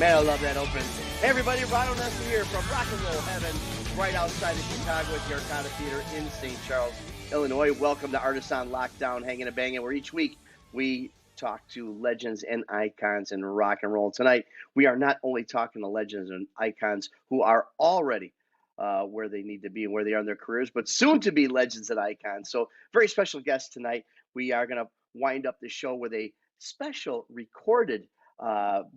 Man, I love that open. Hey, everybody, Ronald Nestor here from Rock and Roll Heaven, right outside of Chicago at the Arcana Theater in St. Charles, Illinois. Welcome to Artists on Lockdown, Hangin' and Bangin', where each week we talk to legends and icons in rock and roll. Tonight, we are not only talking to legends and icons who are already where they need to be and where they are in their careers, but soon to be legends and icons. So, very special guest tonight. We are going to wind up the show with a special recorded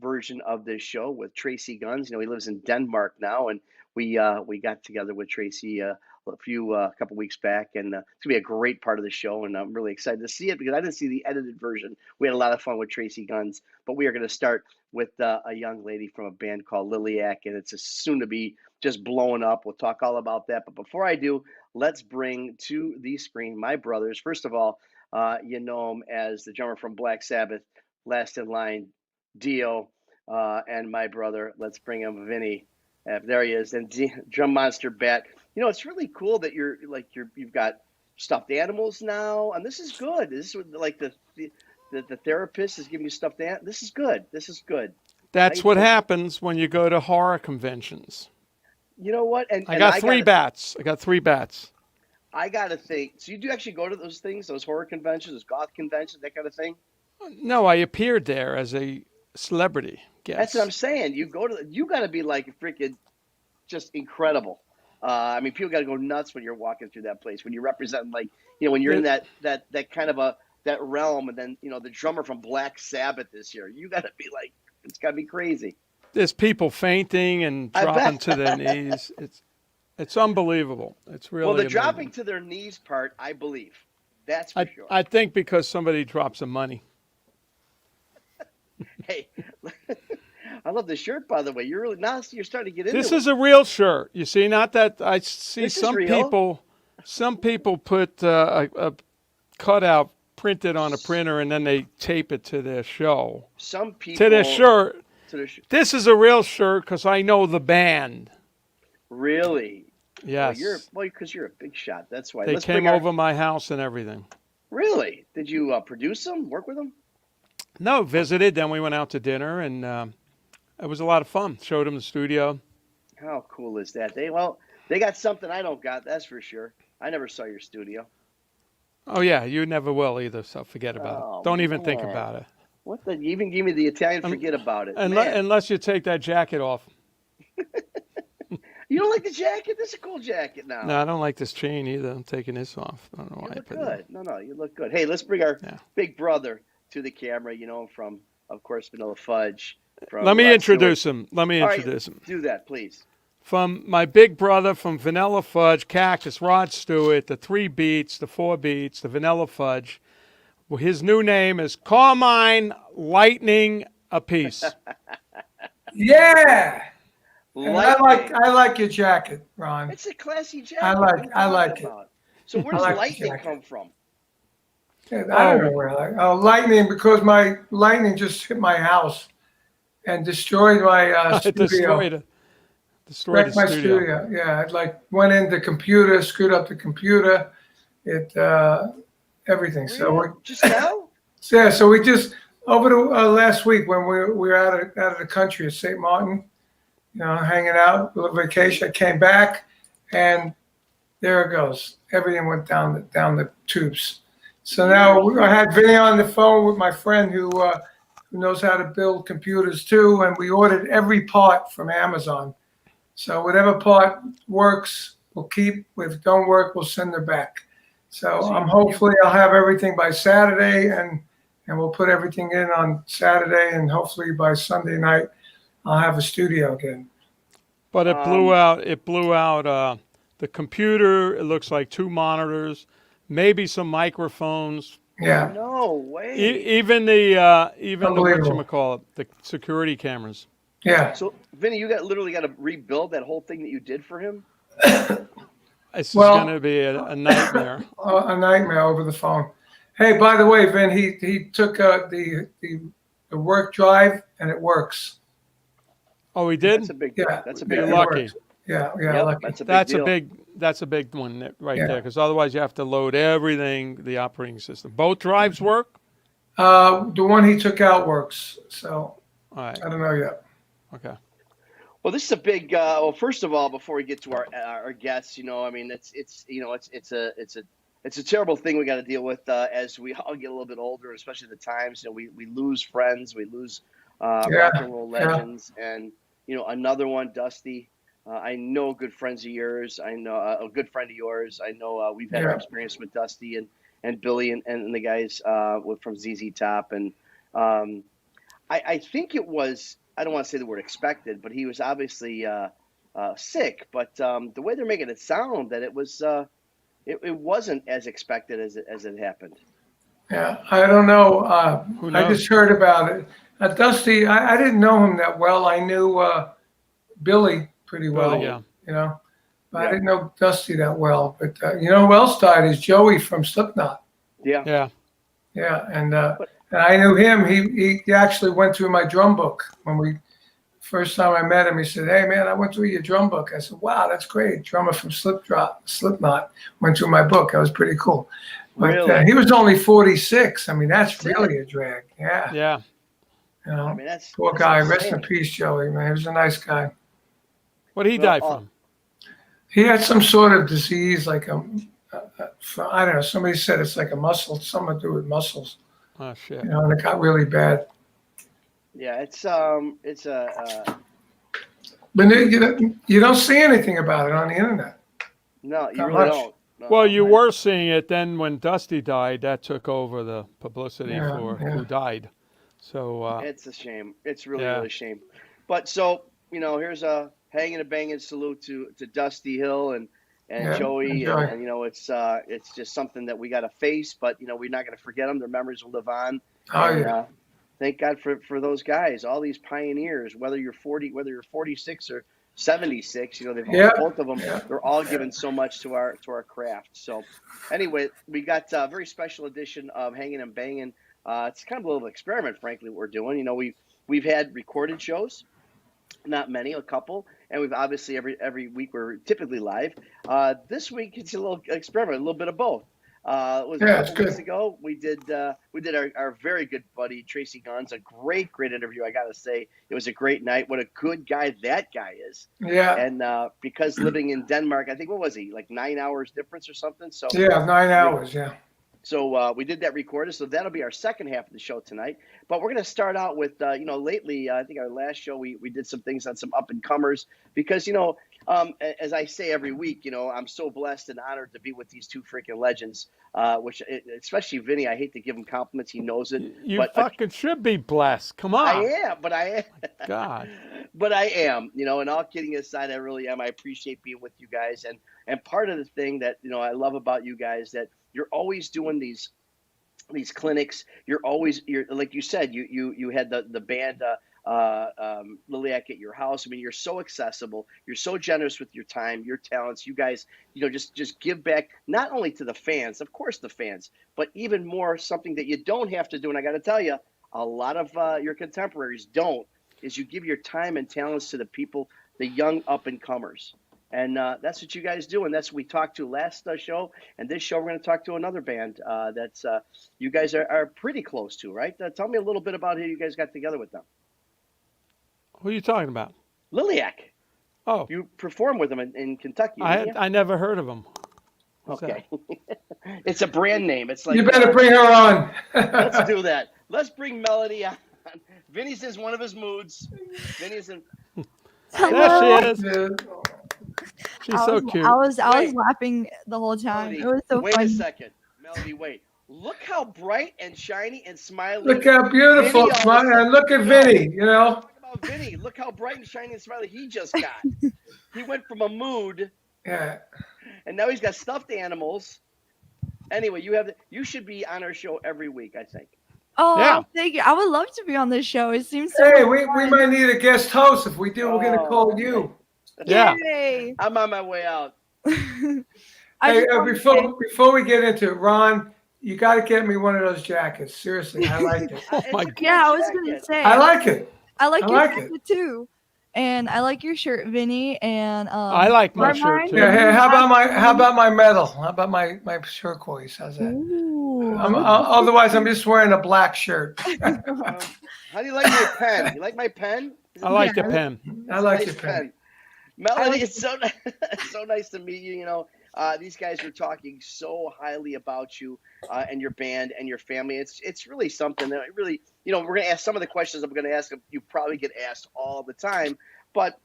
version of this show with Tracy Guns. You know, he lives in Denmark now, and we got together with Tracy a couple weeks back, and it's gonna be a great part of the show, and I'm really excited to see it because I didn't see the edited version. We had a lot of fun with Tracy Guns, but we are going to start with a young lady from a band called Liliac, and it's soon to be just blowing up. We'll talk all about that, but before I do, let's bring to the screen my brothers. First of all, you know him as the drummer from Black Sabbath, Last in Line, Dio, and my brother. Let's bring him, Vinnie. There he is, and Drum Monster Bat. You know, it's really cool that you've got stuffed animals now, and this is good. This is like the therapist is giving you stuffed animals. This is good. This is good. That's what happens when you go to horror conventions. You know what? And I got three bats. I got to think. So you do actually go to those things, those horror conventions, those goth conventions, that kind of thing? No, I appeared there as a celebrity guest. That's what I'm saying. You got to be like freaking just incredible. I mean, people got to go nuts when you're walking through that place, when you're representing, like, you know, when you're in that kind of that realm, and then, you know, the drummer from Black Sabbath is here. You got to be like, it's got to be crazy. There's people fainting and dropping to their knees. It's unbelievable. It's really well, the amazing. dropping to their knees part, I believe. That's for sure. I think because somebody dropped some money. Hey, I love the shirt, by the way. You're really now you're starting to get into This it. is a real shirt. You see, not that I see This some is real. Some people put a cutout printed on a printer and then they tape it to their show. Some people to their shirt. This is a real shirt because I know the band. Really? Yes. Well, because you're a big shot. That's why. They came over my house and everything. Really? Did you produce them? Work with them? No, visited. Then we went out to dinner, and it was a lot of fun. Showed them the studio. How cool is that? They got something I don't got. That's for sure. I never saw your studio. Oh yeah, you never will either. So forget about it. Don't even think about it. What the? You even give me the Italian. Forget about it. Unless you take that jacket off. You don't like the jacket? This is a cool jacket now. No, I don't like this chain either. I'm taking this off. I don't know why. You look good. No, you look good. Hey, let's bring our big brother to the camera. You know him from, of course, Vanilla Fudge. Let me introduce him. All right, do that, please. From my big brother from Vanilla Fudge, Cactus, Rod Stewart, the 3 Beats, the 4 Beats, the Vanilla Fudge. Well, his new name is Carmine Lightning Appice. Yeah. I like your jacket, Ron. It's a classy jacket. I like it. So where does lightning come from? Yeah, I don't know where. Lightning, because my lightning just hit my house and destroyed my studio. Destroyed my studio. Yeah, it went in the computer, screwed up the computer. It everything. Really? So just now? Yeah. So we just over the last week when we were out of the country at St. Martin. You know, hanging out, a little vacation. I came back, and there it goes. Everything went down the tubes. So now I had Vinnie on the phone with my friend who knows how to build computers too, and we ordered every part from Amazon. So whatever part works, we'll keep. If it don't work, we'll send it back. So hopefully I'll have everything by Saturday, and and we'll put everything in on Saturday, and hopefully by Sunday night, I'll have a studio again. But it blew out. It blew out the computer. It looks like 2 monitors, maybe some microphones. Yeah, No way. Even the Unbelievable. whatchamacallit, the security cameras. yeah. So, Vinny, you literally got to rebuild that whole thing that you did for him. This is Well- going to be a nightmare. A nightmare over the phone. Hey, by the way, Vin, he took the work drive, and it works. Oh, he did. That's a big. Yeah, That's a big. You're it deal. lucky. works. Yeah, Yep, lucky. that's a big That's deal. a big. That's a big one right Yeah. there, because otherwise you have to load everything, the operating system. Both drives work. The one he took out works, so All right. I don't know yet. Okay. Well, this is a big. Well, first of all, before we get to our guests, I mean, it's a terrible thing we got to deal with as we all get a little bit older, especially the times. We lose friends, we lose rock and roll legends, and another one, Dusty. I know good friends of yours. I know a good friend of yours. I know we've had our experience with Dusty and Billy and the guys from ZZ Top, and I think it was. I don't want to say the word expected, but he was obviously sick. But the way they're making it sound, that it was it wasn't as expected as it happened. Yeah, I don't know. Who I knows? just heard about it. Dusty, I didn't know him that well. I knew Billy pretty well. Billy, yeah. But I didn't know Dusty that well. But who else died is Joey from Slipknot. Yeah. Yeah, and I knew him. He actually went through my drum book when we first time I met him. He said, "Hey man, I went through your drum book." I said, "Wow, that's great." Drummer from Slipknot went through my book. That was pretty cool. But Really? he was only 46. I mean, that's really a drag. Yeah. Yeah. I mean, that's Poor that's guy. insane. Rest in peace, Joey. Man, he was a nice guy. What did he die from? He had some sort of disease, like I don't know. Somebody said it's like a muscle, something to do with muscles. Oh shit. And it got really bad. Yeah, it's But you don't see anything about it on the internet. no, you Not really much. don't. No, Well, you I- were seeing it then when Dusty died. That took over the publicity Yeah, for yeah. who died. So It's a shame. It's really, Yeah. really a shame. But so, here's a hanging a banging salute to Dusty Hill and Yeah, Joey. enjoy. And it's just something that we got to face, but, we're not going to forget them. Their memories will live on. Oh And, yeah. thank God for those guys, all these pioneers, whether you're 46 or 76, they've Yeah, both of them, yeah. they're all given so much to our craft. So anyway, we got a very special edition of Hangin' and Bangin'. It's kind of a little experiment, frankly, what we're doing. We've had recorded shows, not many, a couple, and we've obviously every week we're typically live. This week it's a little experiment, a little bit of both. It was Yeah, a it's couple weeks good. ago. We did our very good buddy Tracy Guns, a great interview. I gotta say, it was a great night. What a good guy that guy is. Yeah. And because living in Denmark, I think what was he, like 9 hours difference or something? So Yeah, 9 hours. Yeah. So we did that recorded. So that'll be our second half of the show tonight. But we're going to start out with, lately, I think our last show, we did some things on some up and comers because, as I say every week, I'm so blessed and honored to be with these two freaking legends, especially Vinny. I hate to give him compliments. He knows it. you but fucking should be blessed. Come on. I am, but I am. God. But I am, and all kidding aside, I really am. I appreciate being with you guys. And part of the thing that, I love about you guys, that you're always doing these clinics. You're like you said, you had the band Liliac at your house. I mean, you're so accessible. You're so generous with your time, your talents. You guys, just give back not only to the fans, of course, the fans, but even more something that you don't have to do. And I got to tell you, a lot of your contemporaries don't. Is you give your time and talents to the people, the young up and comers. And that's what you guys do. And that's what we talked to last show. And this show, we're going to talk to another band that's you guys are pretty close to, right? Tell me a little bit about how you guys got together with them. Who are you talking about? Liliac. Oh, You performed with them in Kentucky. didn't you? I never heard of him. What's Okay. It's a brand name. It's like You better bring her on. let's do that. Let's bring Melody on. Vinny's in one of his moods. Vinny's in. There she is. Yeah. She's so cute. I was Wait. laughing the whole time. Melody, It was so wait funny. a second. Melody, wait. Look how bright and shiny and smiley. Look how beautiful. And look at Vinny, you know. Talk about Vinny. Look how bright and shiny and smiley he just got. He went from a mood. Yeah. And now he's got stuffed animals. Anyway, you should be on our show every week, I think. Oh, Yeah. thank you. I would love to be on this show. It seems so Hey, much we might need a guest host. If we do, we're going to call you. Yeah. Yay. I'm on my way out. Hey, before we get into it, Ron, you got to get me one of those jackets. Seriously, I like it. Oh my God. Yeah, I was gonna say. I like it. I like I your like jacket too, and I like your shirt, Vinny. And I like my shirt Carmine. too. Yeah. Hey, how about my medal? How about my turquoise? How's that? Ooh. Otherwise, I'm just wearing a black shirt. How do you like my pen? You like my pen? I like the pen. I like Nice your pen. Melody, it's so so nice to meet you. You know, these guys were talking so highly about you and your band and your family. It's really something that really, you know, we're gonna ask some of the questions I'm gonna ask. You probably get asked all the time, but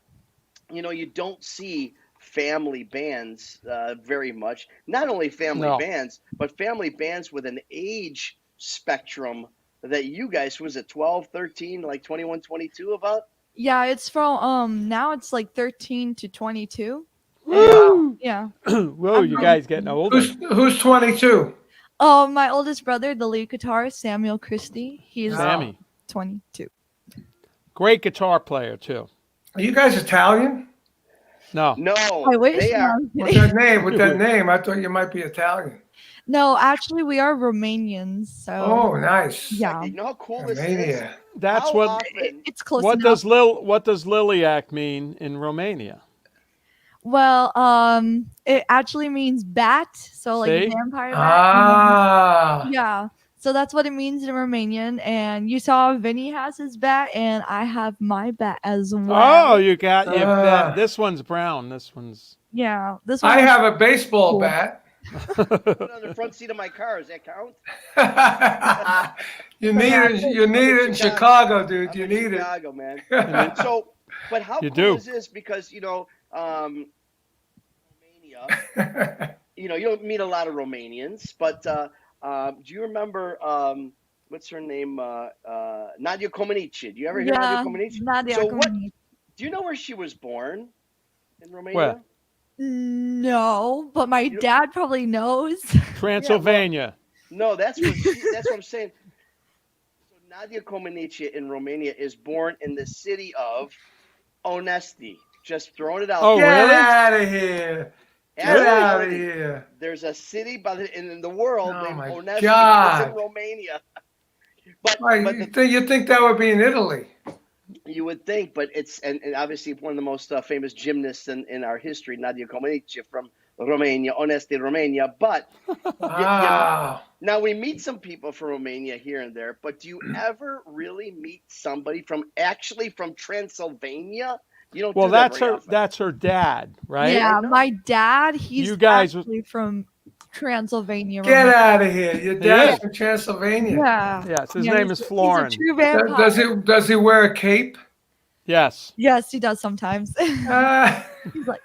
you know, you don't see family bands very much. Not only family bands, but family bands with an age spectrum that you guys, was it 12, 13, like 21, 22 about? Yeah, it's from now it's like 13 to 22. Woo! Yeah. Whoa, you guys getting older. Who's 22? Oh, my oldest brother, the lead guitarist, Samuel Cristea. He's Sammy. 22. Great guitar player too. Are you guys Italian? No. No, I wish. they No, are. I'm With kidding. that name, I thought you might be Italian. No, actually, we are Romanians. So Oh, nice. yeah, You know how cool this is? Romania. That's How what. often- it's close What enough. does Liliac mean in Romania? Well, it actually means bat, so like See? vampire bat. Ah. Yeah, so that's what it means in Romanian. And you saw Vinny has his bat, and I have my bat as Oh, well. you got you. Ah. This one's brown. This one's. Yeah, this one. I have a baseball Cool. bat. Put it on the front seat of my car. Does that count? You need it in Chicago, dude. You I'm need in it. Chicago, man. So, but how You cool do. is this? Because, you know, Romania, you know, you don't meet a lot of Romanians, but do you remember, what's her name? Nadia Comaneci. Do you ever hear Yeah, Nadia Comaneci? Nadia So what, Comaneci. do you know where she was born in Romania? Where? No, but my dad probably knows. Transylvania. No, that's what I'm saying. So Nadia Comaneci in Romania is born in the city of Onesti. Just throwing it out. Oh, Get really? out of here. Get out of here. There's a city in the world Oh, named my Onesti. God. It's in Romania. But You think that would be in Italy? you would think, but it's and obviously one of the most famous gymnasts in our history, Nadia Comaneci from Romania, Onesti, Romania. But Wow. now we meet some people from Romania here and there, but do you ever really meet somebody from Transylvania? You don't. Well, do that that's very her. often. That's her dad, right? Yeah, I know. my dad, he's You guys- actually from Transylvania. Get Romania. out of here. Your dad's Yeah. from Transylvania. Yeah. Yes. His Yeah, name he's- is Florin. He's a true vampire. Does he wear a cape? Yes. Yes, he does sometimes. He's like,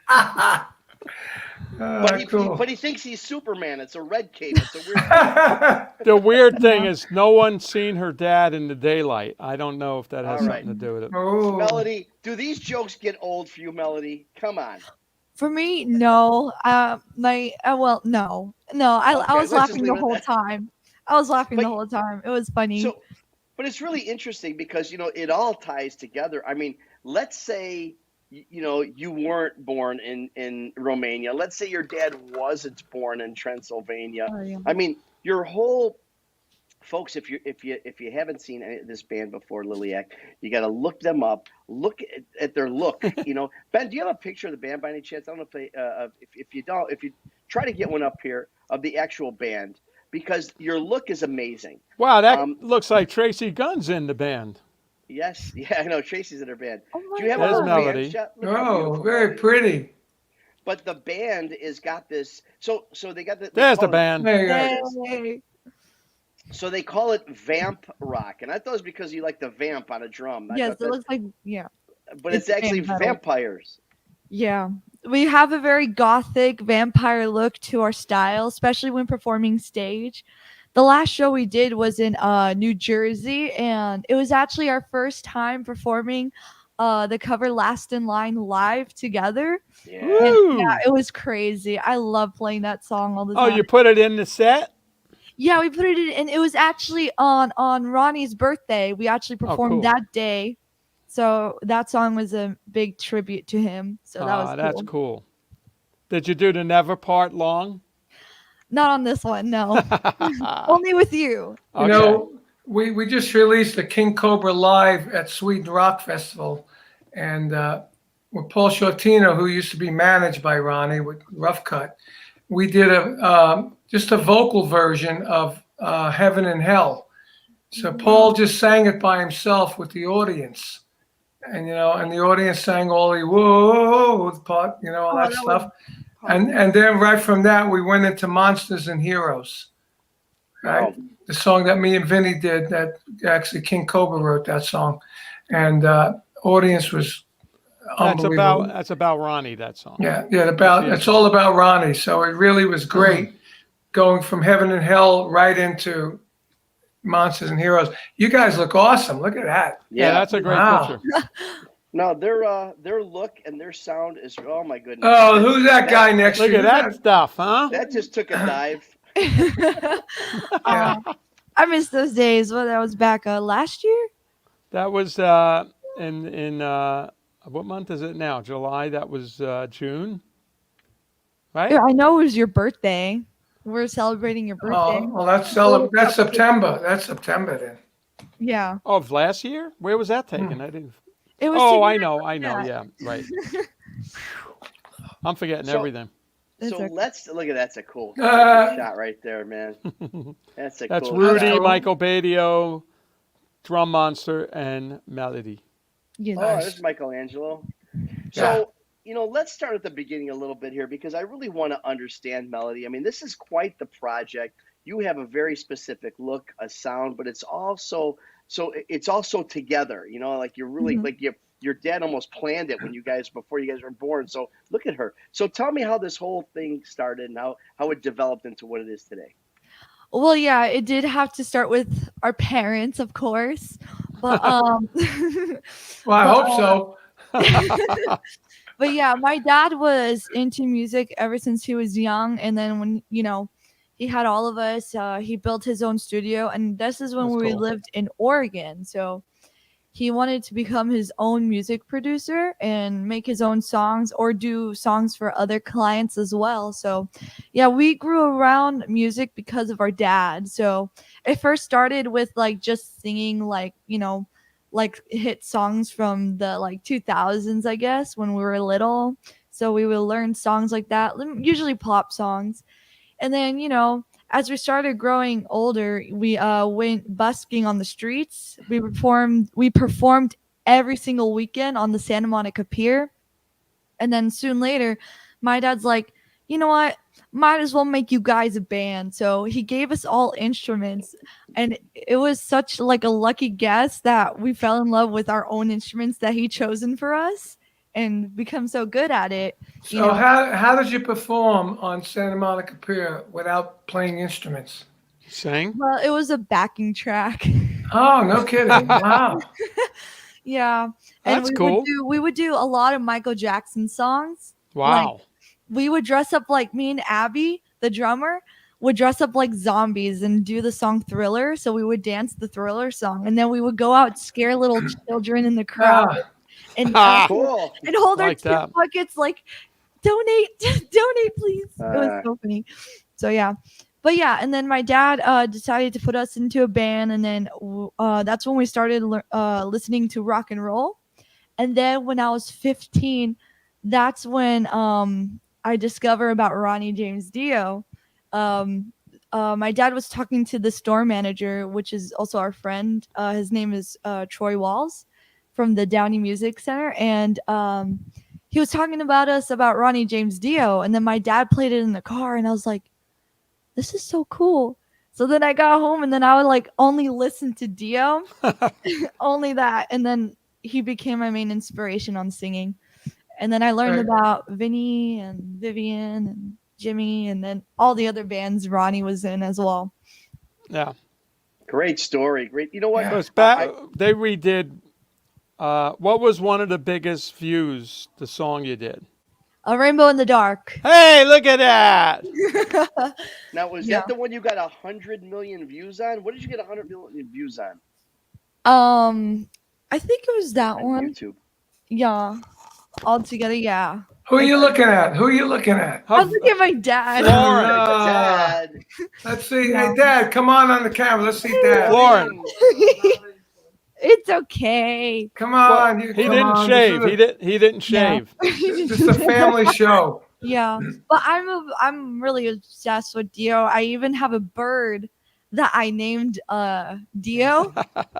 But he thinks he's Superman. It's a red cape. It's a weird. The weird thing is, no one's seen her dad in the daylight. I don't know if that has All something to do with it. Oh. Melody, do these jokes get old for you, Melody? Come on. for me, no. Well, no. I Okay, was let's just laughing leave the it at whole that. time. I was laughing But- the whole time. It was funny. So, but it's really interesting because, you know, it all ties together. I mean, let's say, you know, you weren't born in Romania. Let's say your dad wasn't born in Transylvania. Oh, yeah. I mean, your whole folks, if you haven't seen this band before, Liliac, you got to look them up. Look at their look. You know, Ben, do you have a picture of the band by any chance? I don't know if you don't, if you try to get one up here of the actual band, because your look is amazing. Wow, that looks like Tracy Guns in the band. Yes, yeah, I know Tracy's in her band. Oh my Do you have There's a little Melody. band shot? Look how Oh, beautiful very that is. pretty. But the band is got this. So they got the. they There's the call it- band. There you go. Yay. So they call it vamp rock, and I thought it was because you like the vamp on a drum. I Yes, thought it looks like, yeah. but it's actually vamp metal. vampires. Yeah. We have a very gothic vampire look to our style, especially when performing stage. The last show we did was in New Jersey, and it was actually our first time performing the cover "Last in Line" live together. Yeah. And Woo! yeah, it was crazy. I love playing that song all the Oh, time. you put it in the set? Yeah, we put it in, and it was actually on Ronnie's birthday. We actually performed cool. that day, so that song was a big tribute to him. So that was cool. That's cool. Did you do the Never Part long? Not on this one, no. Only with you. You know, we just released the King Cobra live at Sweden Rock Festival, and with Paul Shortino, who used to be managed by Ronnie with Rough Cut, we did just a vocal version of Heaven and Hell. So Paul just sang it by himself with the audience, and and the audience sang all the whoa part, all that stuff. And then right from that, we went into Monsters and Heroes, right? Wow. The song that me and Vinnie did, that actually King Cobra wrote that song. And audience was unbelievable. That's about Ronnie, that song. Yeah, it's all about Ronnie. So it really was great going from Heaven and Hell right into Monsters and Heroes. You guys look awesome. Look at that. Yeah, that's a great picture. No, their look and their sound is, oh my goodness. Oh, who's that guy next to you? Look at that stuff, huh? That just took a dive. Yeah. I miss those days. Well, that was back last year. That was in what month is it now? July. That was June, right? Yeah, I know it was your birthday. We're celebrating your birthday. Oh, well, that's September. That's September then. Yeah. Oh, of last year? Where was that taken? I didn't. It was. Oh, I know. Yeah, right. I'm forgetting So- everything. So okay. let's look at that's a cool shot right there, man. That's That's cool Rudy, shot. Michael Badio, Drum Monster, and Melody. Yeah. Oh, there's Michelangelo. So, let's start at the beginning a little bit here because I really want to understand Melody. I mean, this is quite the project. You have a very specific look, a sound, but it's also together. Like you're really like your dad almost planned it before you guys were born. So look at her. So tell me how this whole thing started and how it developed into what it is today. Well, yeah, it did have to start with our parents, of course. But Well, I hope so. but yeah, my dad was into music ever since he was young, and then when he had all of us, he built his own studio, and this is when That's we cool. lived in Oregon. So he wanted to become his own music producer and make his own songs or do songs for other clients as well. So yeah, we grew around music because of our dad. So it first started with like just singing like hit songs from the like 2000s, I guess, when we were little. So we would learn songs like that, usually pop songs. And then, as we started growing older, we went busking on the streets. We performed every single weekend on the Santa Monica Pier. And then soon later, my dad's like, you know what? Might as well make you guys a band. So he gave us all instruments. And it was such like a lucky guess that we fell in love with our own instruments that he chosen for us and become so good at it. So how did you perform on Santa Monica Pier without playing instruments? Sang? Well, it was a backing track. Oh, no kidding. Wow. Yeah. And That's cool. We would do a lot of Michael Jackson songs. Wow. We would dress up like me and Abby, the drummer, would dress up like zombies and do the song Thriller. So we would dance the Thriller song. And then we would go out, scare little children in the crowd. And Cool. and hold our Like tip that. buckets like donate please. It was so funny. So yeah. But yeah, and then my dad decided to put us into a band, and then that's when we started listening to rock and roll. And then when I was 15, that's when I discovered about Ronnie James Dio. My dad was talking to the store manager, which is also our friend. His name is Troy Walls from the Downey Music Center, and he was talking about Ronnie James Dio. And then my dad played it in the car, and I was like, this is so cool. So then I got home, and then I would like only listen to Dio, only that. And then he became my main inspiration on singing. And then I learned about Vinnie and Vivian and Jimmy, and then all the other bands Ronnie was in as well. Yeah. Great story. Great. You know what? So it's back. They redid. What was one of the biggest views? The song you did. A Rainbow in the Dark. Hey, look at that! Now, was Yeah. that the one you got 100 million views on? What did you get 100 million views on? I think it was that On one. YouTube. Yeah. All together, yeah. Who are you looking at? Who are you looking at? I was looking at my dad. Lauren. Dad. Let's see. Yeah. Hey, Dad, come on the camera. Let's see Dad. Lauren. It's okay. Come on. He didn't shave. He didn't shave. This is a family show. Yeah, but I'm really obsessed with Dio. I even have a bird that I named Dio.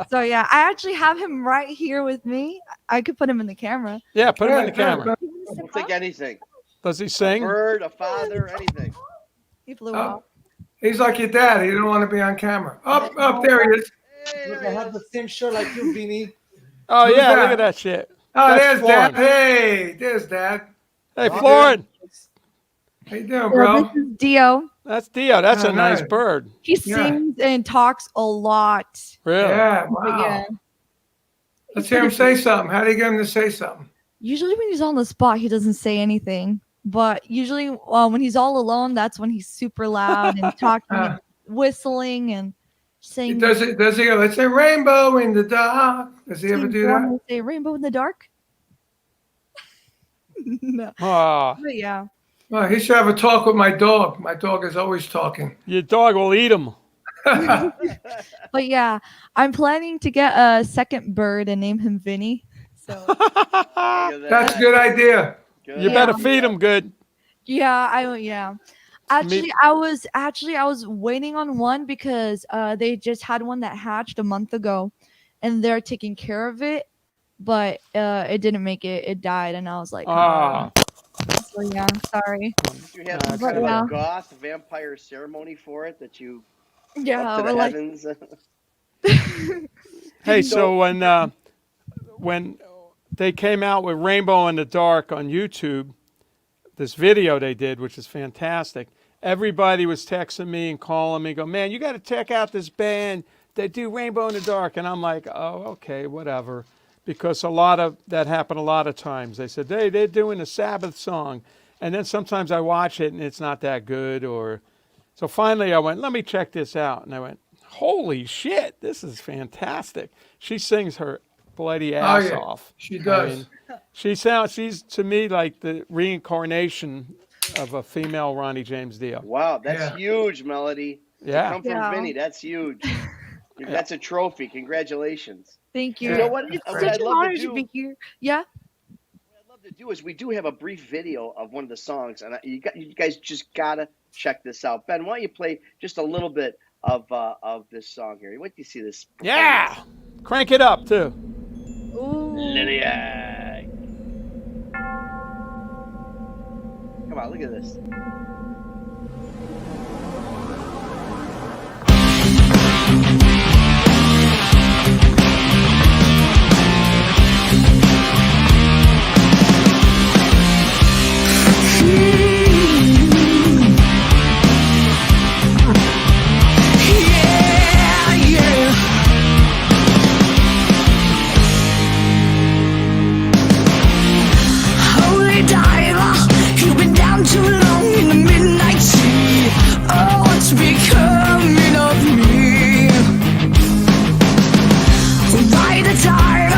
So yeah, I actually have him right here with me. I could put him in the camera. Yeah, put him in the camera. We'll take anything. Does he A sing? bird, a father, anything. He flew Oh, off. he's like your dad. He didn't want to be on camera. Up there he is. Hey, Look, I have the same shirt like you, Vinnie. Oh Who's yeah, that? look at that shit. Oh, That's there's Lauren. Dad. Hey, there's Dad. Hey, Florin. How you doing, So bro? this is Dio. That's Dio. That's Oh, a nice nice. bird. He Yeah. sings and talks a lot. Really? Yeah, But wow. yeah, Let's hear him say something. How do you get him to say something? usually when he's on the spot, he doesn't say anything. But usually when he's all alone, that's when he's super loud and talking, and whistling and saying. Does he go, let's say rainbow in the dark? Does he ever do that? Say rainbow in the dark? No. Oh, But yeah. Well, he should have a talk with my dog. My dog is always talking. your dog will eat him. But yeah, I'm planning to get a second bird and name him Vinnie. So Look at That's that. a good idea. Good. You better feed him good. yeah. Actually, I was waiting on one because they just had one that hatched a month ago, and they're taking care of it, but it didn't make it. It died, and I was like, Ah, so yeah, sorry. You had some But kind of yeah. a goth vampire ceremony for it that you Yeah, up to we're the like, heavens. hey, so when they came out with Rainbow in the Dark on YouTube, this video they did, which is fantastic, everybody was texting me and calling me, go, man, you got to check out this band. They do Rainbow in the Dark. And I'm like, oh, okay, whatever. Because a lot of that happened a lot of times. They said, hey, they're doing a Sabbath song. And then sometimes I watch it and it's not that good. So finally I went, let me check this out. And I went, holy shit, this is fantastic. She sings her bloody ass yeah. off. She does. I mean, she's to me like the reincarnation of a female Ronnie James Dio. Wow, that's Yeah. huge, Melody. To Yeah. come from Yeah. Vinny, that's huge. That's a trophy. Congratulations. thank you. You know what? It's What such I'd an love honor to to do. be here. Yeah. What I'd love to do is we do have a brief video of one of the songs, and you guys just gotta check this out. Ben, why don't you play just a little bit of this song here? Wait till you see this. Yeah. Crank it up too. Ooh. Liliac. Come on, look at this. Holy diver, you've been down too long in the midnight sea. Oh, what's becoming of me? By the tide,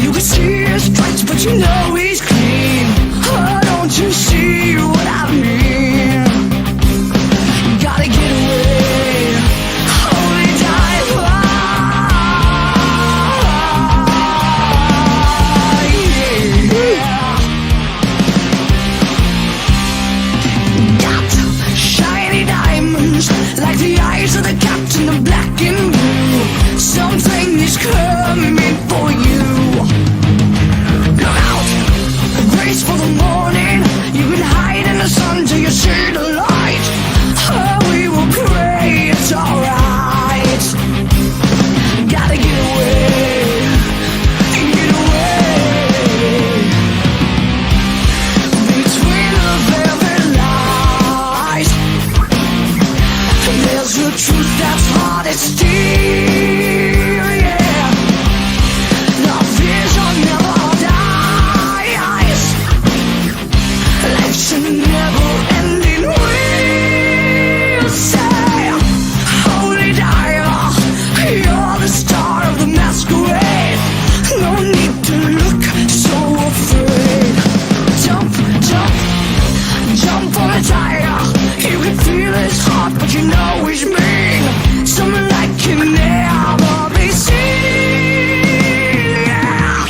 you can see his stripes, but you know he's clean. Oh, don't you see what I mean? Gotta get away, holy diver. Yeah. Got shiny diamonds like the eyes of the captain of black and blue. Something is coming for you. Look out! Grace for the morning. You can hide in the sun till you see the light. Oh, we will pray it's alright. Gotta get away. Get away. Between the velvet lies, there's a truth that's hard this steel, yeah. The vision never dies. Life's a never-ending wheel. Say, holy diver, you're the star of the masquerade. No need to look so afraid. Jump, jump, jump on a tiger. You can feel his heart, but you know he's mean. Someone like him never be seen. Yeah.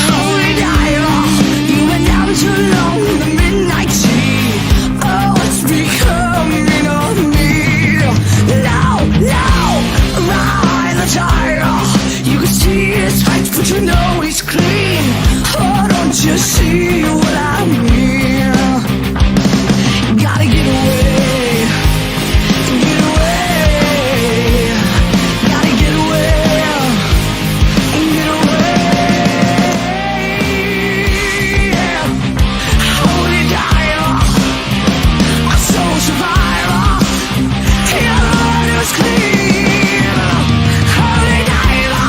Holy diver, you went down too low in the midnight sea. Oh, it's becoming of me. Now, ride the tiger. You can see his heights, but you know he's clean. Oh, don't you see what I mean? Gotta get away, get away. Gotta get away, get away. Yeah. Holy diver, a soul survivor. Your blood is clean. Holy diver,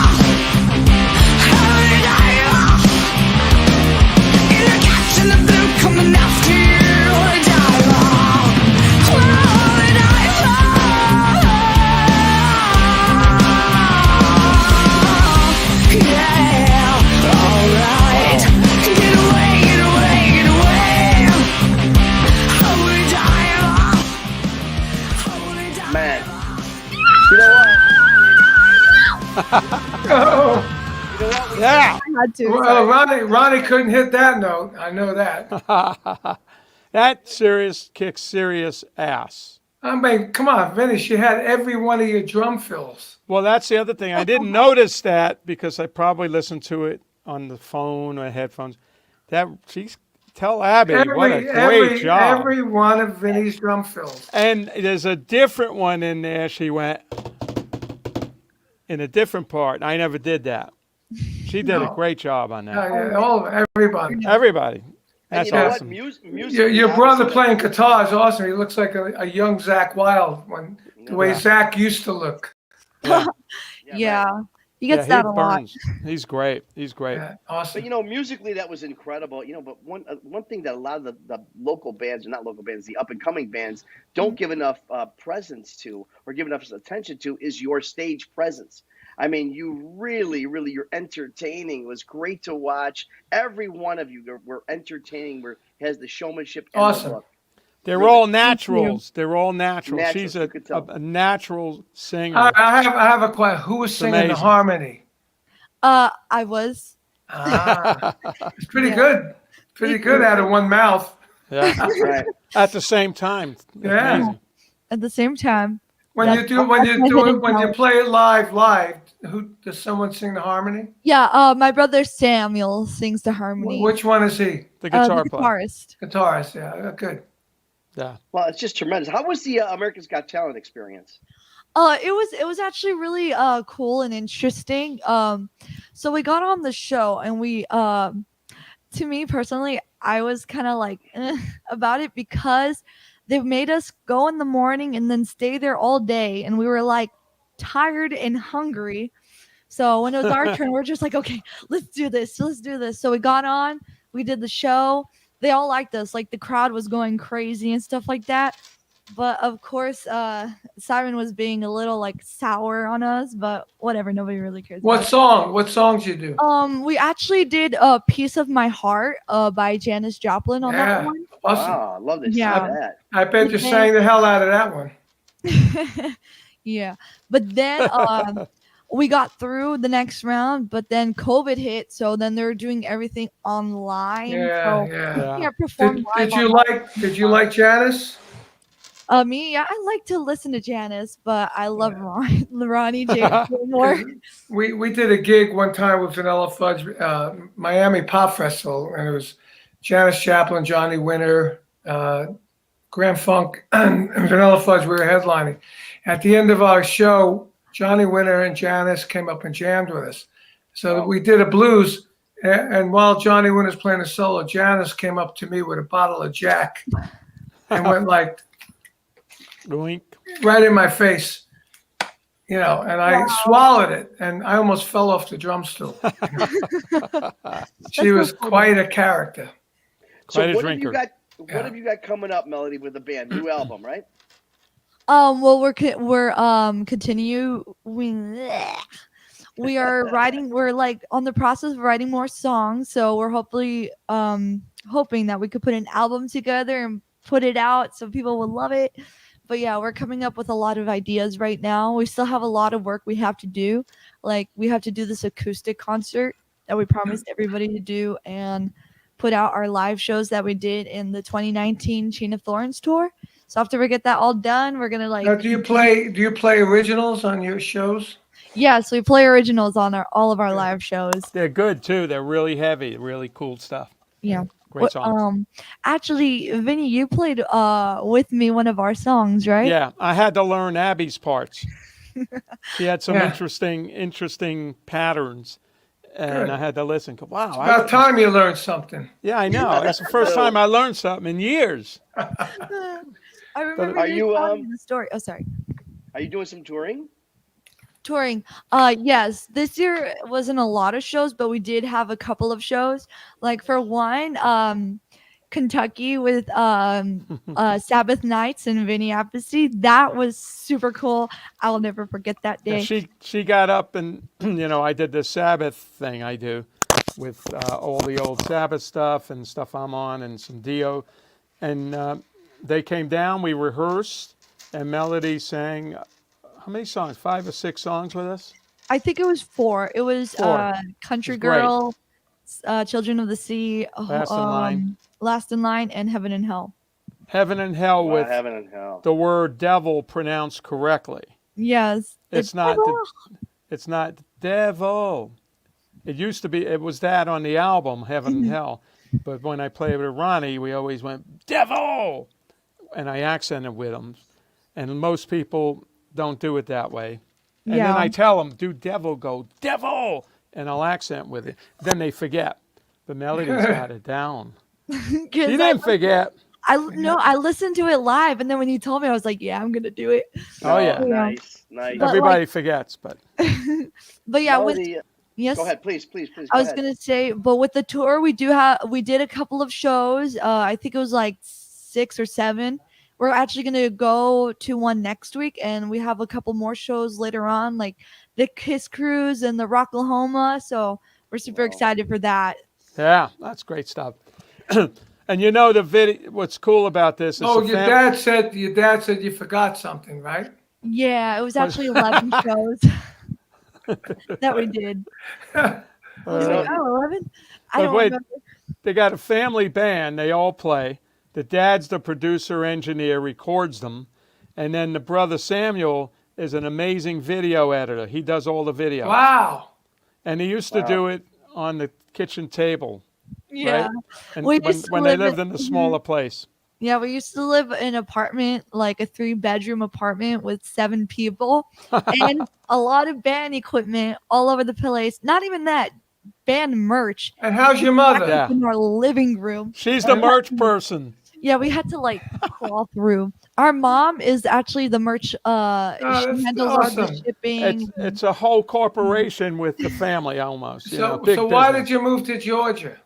holy diver. In the cats in the blue coming after you. Holy diver, holy diver. Yeah, alright. Get away, get away, get away. Holy diver, holy diver. Man, you know what? Oh, You know what? Yeah. I had to. well, Ronnie couldn't hit that note. I know that. That serious kicks serious ass. I mean, come on, Vinny. She had every one of your drum fills. Well, that's the other thing. I didn't notice that because I probably listened to it on the phone or headphones. Tell Abby what a great job. Every one of Vinny's drum fills. And there's a different one in there. She went in a different part. I never did that. She did a No. great job on that. Yeah, all of everybody. Everybody. And That's you know awesome. what? Music. Your brother playing guitar is awesome. He looks like a young Zach Wilde, the way Yeah. Zach used to look. Yeah, right. he gets that a lot. burns. He's great. He's great. Yeah, awesome. But you know, musically that was incredible. You know, but one thing that a lot of the local bands, or not local bands, the up and coming bands, don't give enough presence to, or give enough attention to, is your stage presence. I mean, you really, you're entertaining. It was great to watch. Every one of you were entertaining. Has the showmanship. And Awesome. The look. They're Really. all naturals. They're all natural. Naturals, She's you could tell. a natural singer. I have a question. Who was singing the amazing. harmony? I was. It's pretty Yeah. good. Pretty good out of one mouth. Yeah. Right. At the same time. Yeah. Amazing. At the same time. When That's- you that's my hidden when you talent. play it live, who does someone sing the harmony? Yeah, my brother Samuel sings the harmony. Which one is he? The guitar the player. guitarist. Guitarist. Yeah, good. Yeah. Well, it's just tremendous. How was the America's Got Talent experience? It was actually really cool and interesting. So we got on the show and we to me personally, I was kind of like about it because they made us go in the morning and then stay there all day, and we were like tired and hungry. So when it was our turn, we're just like, okay, let's do this. So we got on, we did the show. They all liked us. Like the crowd was going crazy and stuff like that. But of course, Simon was being a little like sour on us, but whatever, nobody really cares. What about song? What songs you do? it. We actually did a Piece of My Heart by Janis Joplin on Yeah. that one. Awesome. Wow, I love to Yeah. see that. I bet you Okay. sang the hell out of that one. Yeah, but then we got through the next round, but then COVID hit, so then they're doing everything online. Yeah, So yeah. we Yeah. can't perform live online. Did you like Janice? Me, yeah, I like to listen to Janice, but I love Ronnie James more. 'Cause we did a gig one time with Vanilla Fudge, Miami Pop Festival, and it was Janice Joplin, Johnny Winter, Grand Funk, and Vanilla Fudge. We were headlining. At the end of our show, Johnny Winter and Janice came up and jammed with us. So we did a blues, and while Johnny Winter's playing a solo, Janice came up to me with a bottle of Jack and went like Wink. right in my face, and I swallowed it, and I almost fell off the drum stool. She was quite a character. So Quite a what have you drinker. got? What have you got coming up, Melody, with the band? New album, right? Well, we're continue we are writing. We're like on the process of writing more songs, so we're hopefully hoping that we could put an album together and put it out so people will love it. But yeah, we're coming up with a lot of ideas right now. We still have a lot of work we have to do. Like we have to do this acoustic concert that we promised everybody to do and put out our live shows that we did in the 2019 Chain of Thorns tour. So after we get that all done, we're gonna Now, do you play originals on your shows? Yes, we play originals on all of our live shows. They're good too. They're really heavy, really cool stuff. Yeah. Great songs. Actually, Vinny, you played with me one of our songs, right? Yeah, I had to learn Abby's parts. She had some Yeah. interesting patterns, and Good. I had to listen. Wow, About time you learned something. yeah, I know. It's the first time I learned something in years. I remember Are you you, telling me the story. Oh, sorry. Are you doing some touring? Touring. Yes. This year wasn't a lot of shows, but we did have a couple of shows. Like for one, Kentucky with Sabbath Nights and Vinnie Appice. That was super cool. I will never forget that day. And she got up and I did the Sabbath thing I do with all the old Sabbath stuff and stuff I'm on and some Dio, and they came down. We rehearsed, and Melody sang. How many songs? 5 or 6 songs with us? I think it was 4. It was 4. Country It was great. Girl, Children of the Sea, Last in Line. Last in Line, and Heaven and Hell. Heaven and Hell with Heaven and Hell. the word devil pronounced correctly. Yes. It's not it's not devil. It used to be. It was that on the album Heaven and Hell, but when I played with Ronnie, we always went devil, and I accented with them, and most people don't do it that way. And then I tell them, do devil, go devil, and I'll accent with it. Then they forget. But Melody's got it down. She didn't forget. I listened to it live, and then when you told me, I was like, yeah, I'm gonna do it. Oh yeah. Nice. But, Everybody forgets, but But yeah, Melody, yes. go ahead, please. I was gonna say, but with the tour, we did a couple of shows. I think it was like 6 or 7. We're actually gonna go to one next week, and we have a couple more shows later on, like the Kiss Cruise and the Rocklahoma. So we're super excited for that. yeah, that's great stuff. And the video. What's cool about this is Oh, your dad said you forgot something, right? Yeah, it was actually 11 shows that we did. Was it 11? I But don't wait, remember. they got a family band. They all play. The dad's the producer, engineer, records them. And then the brother Samuel is an amazing video editor. He does all the video. Wow. And he used to do it on the kitchen table. Yeah. Right? And We used to when they live lived in the smaller place. Yeah, we used to live in an apartment, like a 3-bedroom apartment with 7 people and a lot of band equipment all over the place. Not even that, band merch And how's your mother? Yeah. in our living room. She's the merch person. Yeah, we had to like crawl through. Our mom is actually the merch. She that's handles all the awesome. shipping. It's a whole corporation with the family almost. Big So why business. did you move to Georgia,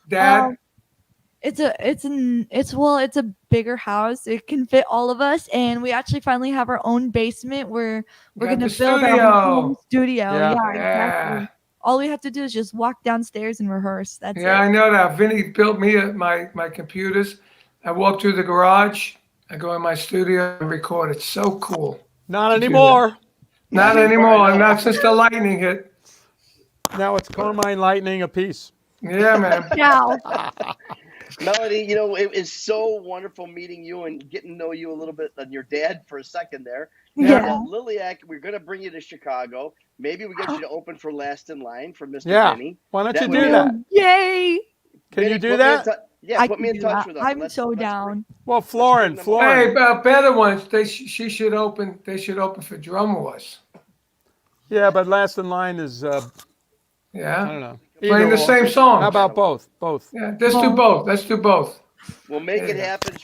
Dad? It's a bigger house. It can fit all of us, and we actually finally have our own basement where we're Got gonna the build our studio. home studio. Yeah. Exactly. All we have to do is just walk downstairs and rehearse. That's Yeah, it. I know that. Vinny built me my computers. I walked through the garage. I go in my studio and record. It's so cool. Not anymore. Not anymore. Not since the lightning hit. Now it's Carmine Lightning Appice. Yeah, man. Ciao. Melody, it is so wonderful meeting you and getting to know you a little bit and your dad for a second there. Yeah. Liliac, we're going to bring you to Chicago. Maybe we get you to open for Last in Line for Mr. Yeah. Vinnie. Why don't you would do be- that? Yay. Can you Vinnie, do put me in that? Yeah, I put can me in do touch that. with us. I'm Let's- so let's down. Well, Florin. Hey, better ones. She should open. They should open for Drum Wars. Yeah, but Last in Line is, I Yeah. don't know. Playing the Either or. same song. How about both? Both. Yeah, let's do both. Let's do both. We'll make it Yeah. happen.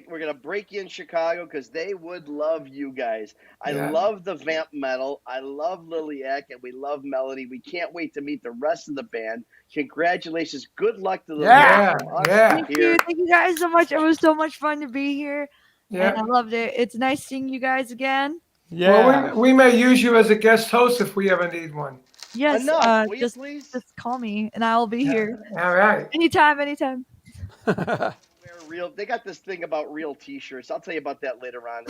We're gonna break you in Chicago because they would love you guys. I Yeah. love the vamp metal. I love Liliac, and we love Melody. We can't wait to meet the rest of the band. Congratulations. Good luck to Liliac. Yeah. from us Yeah. Thank here. you. Thank you guys so much. It was so much fun to be here. And I Yeah. loved it. It's nice seeing you guys again. Yeah. Well, we may use you as a guest host if we ever need one. Yes. Enough, will you just please? call me and I'll be here. All right. Anytime. Wear real. They got this thing about real T-shirts. I'll tell you about that later on.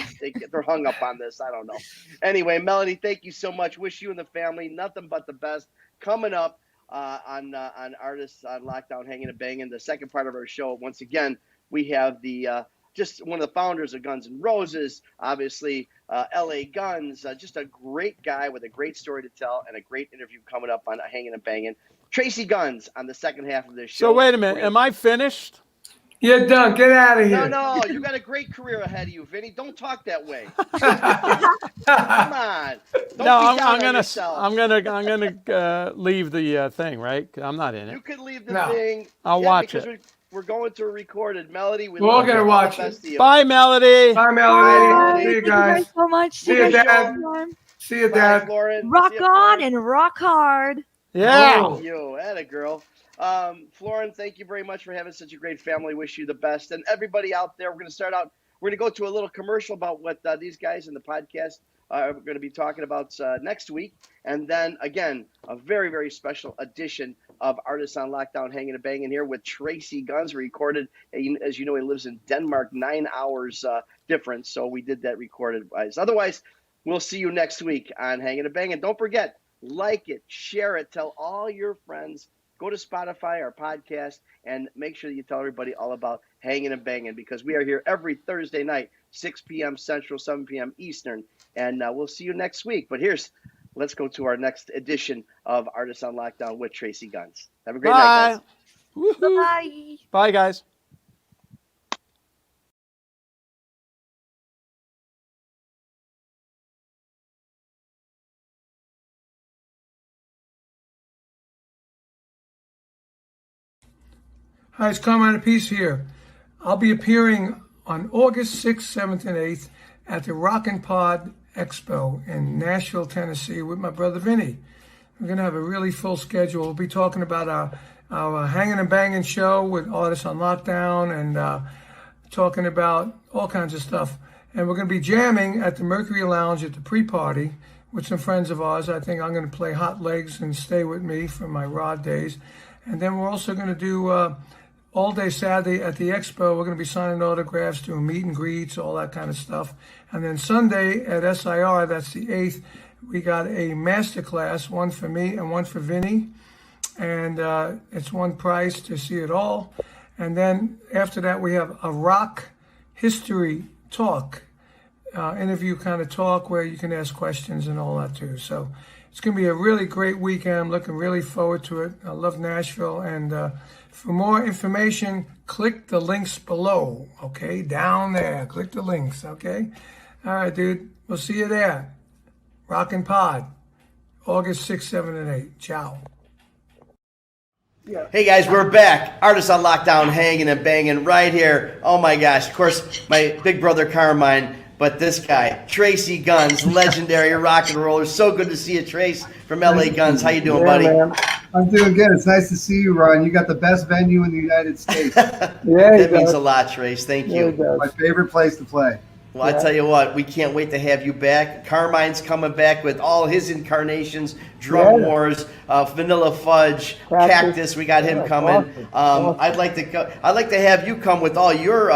They're hung up on this. I don't know. Anyway, Melody, thank you so much. Wish you and the family nothing but the best. Coming up on Artists on Lockdown, Hanging and Banging, the second part of our show. Once again, we have the just one of the founders of Guns N' Roses, obviously L.A. Guns, just a great guy with a great story to tell and a great interview coming up on Hangin' and Bangin'. Tracy Guns on the second half of this show. So wait a minute. Am I finished? You're done. Get out of here. No, you got a great career ahead of you, Vinny. Don't talk that way. Come on. Don't No, be I'm down on gonna yourself. leave the thing, right? I'm not in You it. could leave the No. thing. I'll watch because it. We're going to a recorded Melody. We're all gonna watch it. it. Bye, Melody. Bye, Bye. Melody. See you Thank you guys. guys so much. See you, guys Dad. next time. See you, Bye, Dad. Lauren. Rock See ya, on Florence. and rock hard. Yeah. Oh. You, atta girl. Florin, thank you very much for having such a great family. Wish you the best. And everybody out there, we're going to start out. We're going to go to a little commercial about what these guys in the podcast are going to be talking about next week. And then, again, a very, very special edition of Artists on Lockdown, Hanging and Banging here with Tracy Guns, recorded. As you know, he lives in Denmark, 9 hours difference. So we did that recorded wise. Otherwise, we'll see you next week on Hanging and Banging. Don't forget, like it, share it, tell all your friends. Go to Spotify, our podcast, and make sure that you tell everybody all about Hanging and Banging, because we are here every Thursday night, 6 p.m. Central, 7 p.m. Eastern, and we'll see you next week. But let's go to our next edition of Artists on Lockdown with Tracy Guns. Have a great night, Bye. guys. Woohoo. Bye. Bye, guys. Hi, it's Carmine Appice here. I'll be appearing on August 6th, 7th, and 8th at the Rockin' Pod Expo in Nashville, Tennessee with my brother Vinnie. We're going to have a really full schedule. We'll be talking about our Hangin' and Bangin' show with Artists on Lockdown and talking about all kinds of stuff. And we're going to be jamming at the Mercury Lounge at the pre-party with some friends of ours. I think I'm going to play Hot Legs and Stay With Me from my Rod days. And then we're also going to do all day Saturday at the expo. We're going to be signing autographs, doing meet and greets, all that kind of stuff. And then Sunday at SIR, that's the 8th, we got a master class, one for me and one for Vinny. And it's one price to see it all. And then after that, we have a rock history talk, interview kind of talk where you can ask questions and all that too. So it's going to be a really great weekend. I'm looking really forward to it. I love Nashville. And for more information, click the links below, okay? Down there, click the links, okay? All right, dude, we'll see you there. Rockin' Pod, August 6th, 7th, and 8th. Ciao. Hey guys, we're back. Artists on Lockdown, Hanging and Banging right here. Oh my gosh, of course, my big brother Carmine, but this guy, Tracy Guns, legendary rock and roller. So good to see you, Trace, from LA Guns. How you doing, buddy? Man. I'm doing good. It's nice to see you, Ron. You got the best venue in the United States. That means a lot, Trace. Thank you. My favorite place to play. Well, I tell you what, we can't wait to have you back. Carmine's coming back with all his incarnations, Drum Wars, Vanilla Fudge, Cactus. We got him coming. Awesome. I'd like to have you come with all your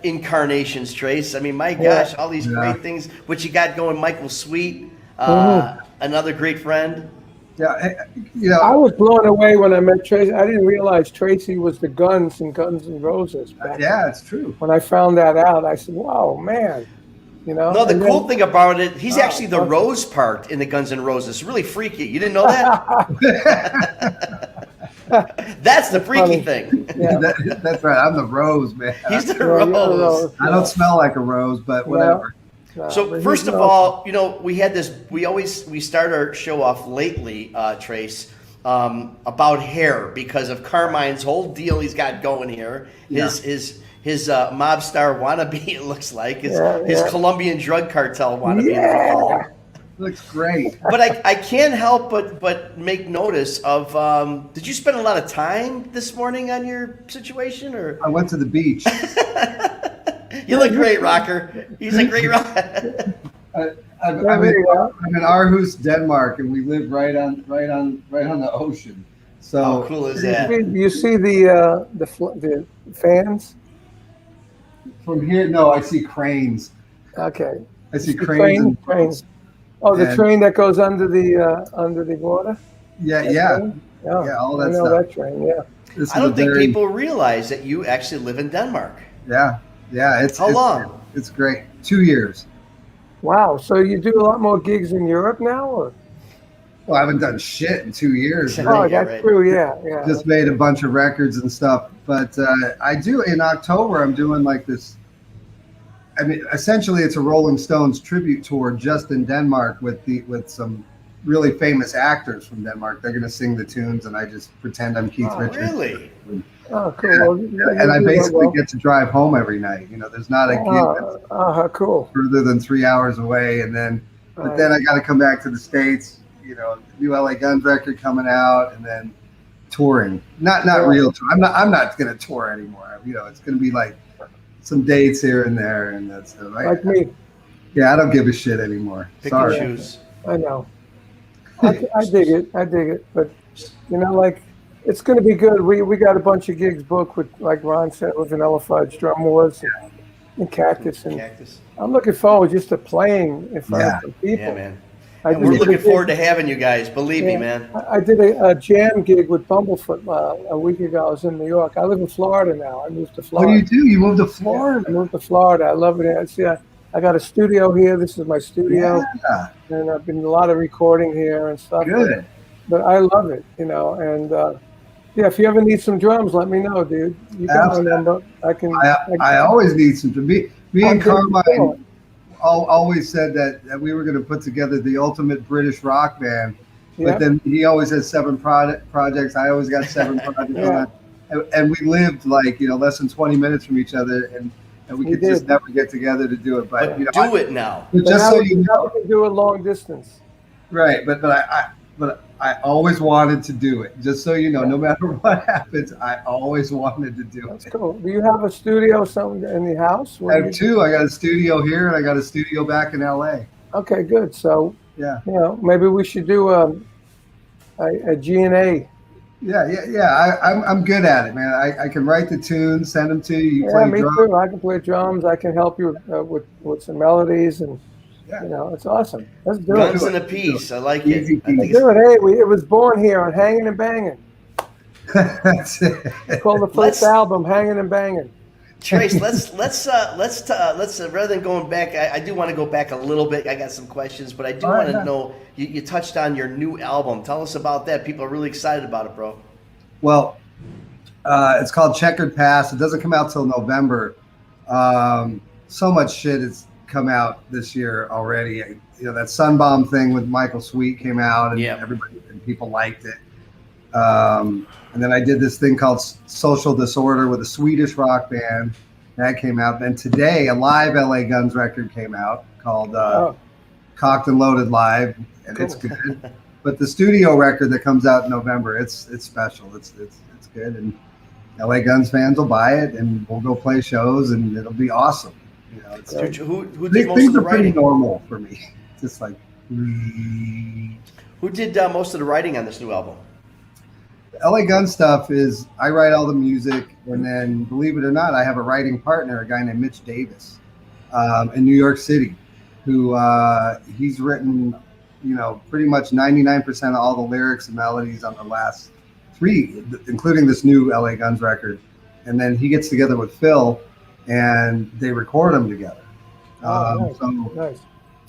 incarnations, Trace. I mean, my gosh, all these great things. What you got going, Michael Sweet, another great friend. Yeah, I was blown away when I met Tracy. I didn't realize Tracy was the Guns in Guns N' Roses. It's true. When I found that out, I said, "Wow, man!" No, the cool thing about it, he's actually the Rose part in the Guns N' Roses. It's really freaky. You didn't know that? That's the freaky thing. Yeah. That's right. I'm the rose, man. He's the You're the Rose. Rose. I don't smell like a rose, but whatever. So first of all, we had this. We start our show off lately, Trace, about hair because of Carmine's whole deal he's got going here. His mob star wannabe. It looks like his Colombian drug cartel wannabe. Yeah. Looks great. But I can't help but make notice of. Did you spend a lot of time this morning on your situation, or I went to the beach. you look great, Rocker? He's a great rocker. I'm in Aarhus, Denmark, and we live right on the ocean. So How cool is that? You see the fans? from here, no, I see cranes. Okay. I see cranes. Cranes. Oh, the and- train that goes under the water. Yeah, That yeah, train? Oh, yeah, all that I know stuff. that train. Yeah. This I is don't a think very- people realize that you actually live in Denmark. Yeah, it's How long? It's great. 2 years. Wow. So you do a lot more gigs in Europe now, or? Well, I haven't done shit in 2 years. Yeah, Oh, right. that's true. Yeah. Just made a bunch of records and stuff. But I do in October. I'm doing like this. I mean, essentially, it's a Rolling Stones tribute tour just in Denmark with some really famous actors from Denmark. They're going to sing the tunes, and I just pretend I'm Keith Richards. Really? Oh, cool. Well, And I basically get to drive home every night. There's not a gig that's how cool. further than 3 hours away, and then but then I got to come back to the States. New LA Guns record coming out, and then touring. Not real tour. I'm not going to tour anymore. It's going to be like some dates here and there, and that's Like me. Yeah, I don't give a shit anymore. Pick Sorry. and choose. I know. I dig it. But it's going to be good. We got a bunch of gigs booked with, like Ron said, with Vanilla Fudge, Drum Wars, and Cactus, and Cactus. I'm looking forward just to playing in front of some people. Yeah, man. I And we're did a looking gig- forward to having you guys. Believe me, Yeah. man. I did a jam gig with Bumblefoot a week ago. I was in New York. I live in Florida now. I moved to What Florida. do you do? You moved to Florida? I moved to Florida. I love it. I got a studio here. This is my studio, Yeah, and I've been a lot of recording here and stuff. good. But I love it, and if you ever need some drums, let me know, dude. You got my number. I always need some. Me I'm and good. Carmine always said that we were going to put together the ultimate British rock band. Yeah. But then he always has 7 projects. I always got 7 projects. Yeah. And we lived less than 20 minutes from each other, and we We could just did. never get together to do it. But Do it now. But But just now so we you know, can do it long distance. right? But I always wanted to do it. Just so you know, no matter what happens, I always wanted to do That's it. cool. Do you have a studio something in the house? I have 2. I got a studio here, and I got a studio back in LA. Okay, good. So Yeah. maybe we should do a G&A. Yeah. I'm good at it, man. I can write the tunes, send them to you. You Yeah, play me drums. too. I can play drums. I can help you with some melodies, and Yeah. it's awesome. Let's do Guns it. and a piece. I like Easy it. I think peasy. Do it. Hey, it was born here on Hangin' and Bangin'. That's it. It's called the Let's- first album, Hangin' and Bangin'. Trace, let's rather than going back, I do want to go back a little bit. I got some questions, but I do All right, want to yeah. know. You touched on your new album. Tell us about that. People are really excited about it, bro. Well, it's called Checkered Past. It doesn't come out till November. So much shit has come out this year already. That Sunbomb thing with Michael Sweet came out, and Yeah. everybody and people liked it. And then I did this thing called Social Disorder with a Swedish rock band. That came out. Then today, a live LA Guns record came out called Cocked and Loaded Live, and it's Cool. good. But the studio record that comes out in November, it's special. It's good, and LA Guns fans will buy it, and we'll go play shows, and it'll be awesome. You know, it's, Who did most things of the are pretty writing? normal for me. Just like Who did most of the writing on this new album? LA Gun stuff is I write all the music, and then believe it or not, I have a writing partner, a guy named Mitch Davis, in New York City, who he's written, you know, pretty much 99% of all the lyrics and melodies on the last 3, including this new LA Guns record. And then he gets together with Phil, and they record them together. Nice. So Nice.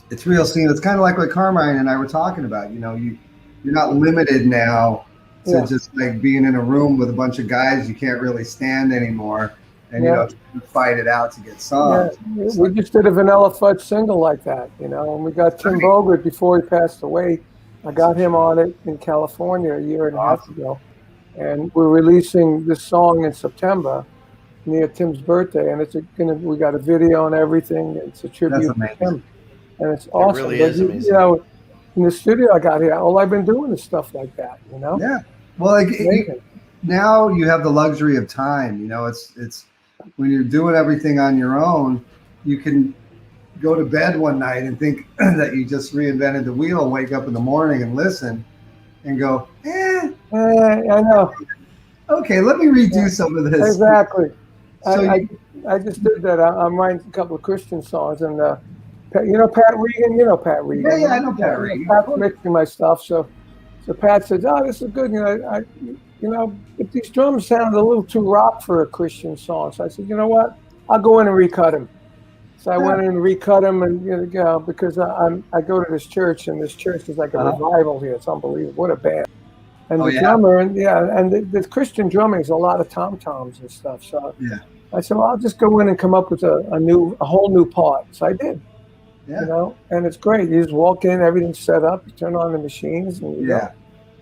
it's real scene. It's kind of like what Carmine and I were talking about. You know, you're not limited now to just like being in a room with a bunch of guys you can't really stand anymore, and you know, fight it out to get songs. Yeah. We just did a Vanilla Fudge single like that, you know, and we got Tim Bogert before he passed away. I got him on it in California a year and a half ago, and we're releasing this song in September near Tim's birthday, and we got a video and everything. It's a tribute to him, and it's awesome. It really is amazing. You know, in the studio I got here, all I've been doing is stuff like that, you know. Yeah. Well, like now you have the luxury of time. You know, it's when you're doing everything on your own, you can go to bed one night and think that you just reinvented the wheel, wake up in the morning and listen and go, I know. Okay, let me redo some of this. Exactly. So I just did that. I'm writing a couple of Christian songs, and you know Pat Regan. You know Pat Regan. Yeah, I know Pat Regan. Pat's mixing my stuff, so Pat says, "Oh, this is good." You know, but these drums sounded a little too rock for a Christian song. So I said, "You know what? I'll go in and recut them." So I went in and recut them, and you know, because I go to this church, and this church is like a revival here. It's unbelievable. What a band! And the drummer, and the Christian drumming is a lot of tom toms and stuff. So I said, well, I'll just go in and come up with a whole new part. So I did. You know, and it's great. You just walk in, everything's set up. You turn on the machines, and you go.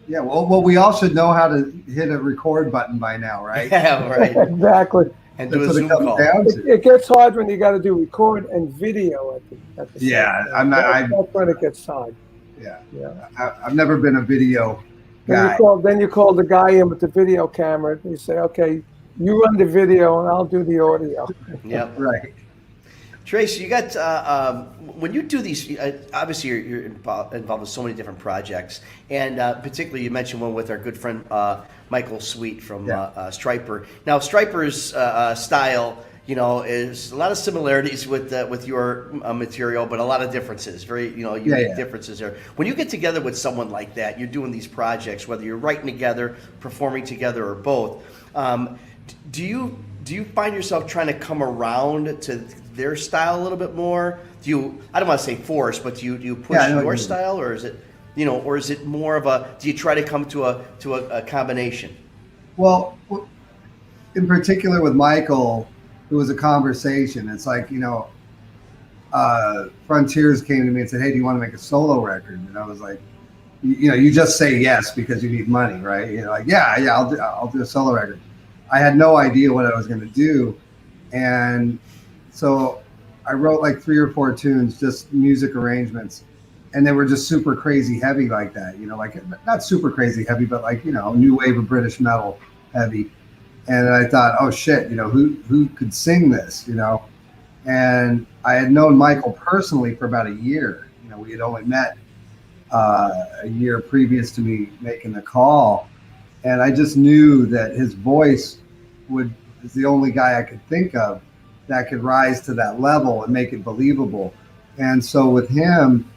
Yeah. Well, we all should know how to hit a record button by now, right? Yeah, right. Exactly. And do a Zoom call. It gets hard when you got to do record and video at the same time. That's when it gets hard. Yeah. I've never been a video guy. Then you call the guy in with the video camera, and you say, okay, you run the video, and I'll do the audio. Yep. Right. Tracy, you got when you do these. Obviously, you're involved with so many different projects, and particularly you mentioned one with our good friend Michael Sweet from Striper. Now, Striper's style, you know, is a lot of similarities with your material, but a lot of differences. Very, you know, unique differences there. When you get together with someone like that, you're doing these projects, whether you're writing together, performing together, or both. Do you find yourself trying to come around to their style a little bit more? Do you, I don't want to say force, but do you push your style, or is it, you know, or is it more of a, do you try to come to a combination? Well, in particular with Michael, it was a conversation. It's like, you know, Frontiers came to me and said, hey, do you want to make a solo record? And I was like, you know, you just say yes because you need money, right? You know, like, I'll do a solo record. I had no idea what I was going to do. And so I wrote like 3 or 4 tunes, just music arrangements. And they were just super crazy heavy like that, you know, like not super crazy heavy, but like, you know, new wave of British metal heavy. And I thought, oh shit, you know, who could sing this, you know? And I had known Michael personally for about a year. You know, we had only met a year previous to me making the call. And I just knew that his voice is the only guy I could think of that could rise to that level and make it believable. And so with him,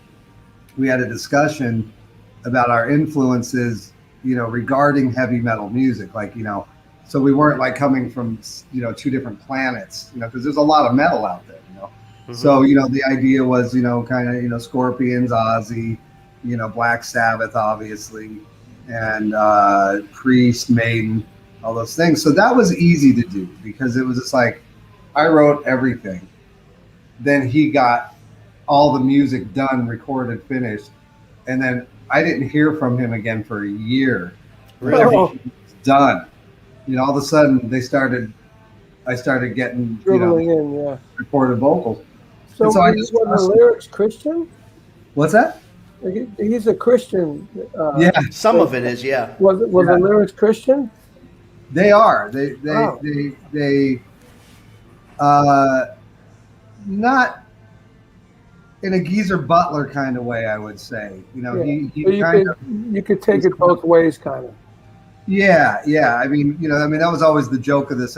we had a discussion about our influences, you know, regarding heavy metal music. Like, you know, so we weren't like coming from, you know, 2 different planets, you know, because there's a lot of metal out there, you know. Mm-hmm. So, you know, the idea was, you know, kind of, you know, Scorpions, Ozzy, you know, Black Sabbath, obviously, and Priest, Maiden, all those things. So that was easy to do because it was just like, I wrote everything. Then he got all the music done, recorded, finished. And then I didn't hear from him again for a year. Really? Everything was done. You know, all of a sudden I started getting, you know, recorded vocals. So I just were the lyrics Christian? What's that? He's a Christian. Some of it is, Was the lyrics Christian? They are. not in a Geezer Butler kind of way, I would say. You know, Yeah. he So you could take it both ways, kind of. Yeah. I mean, that was always the joke of this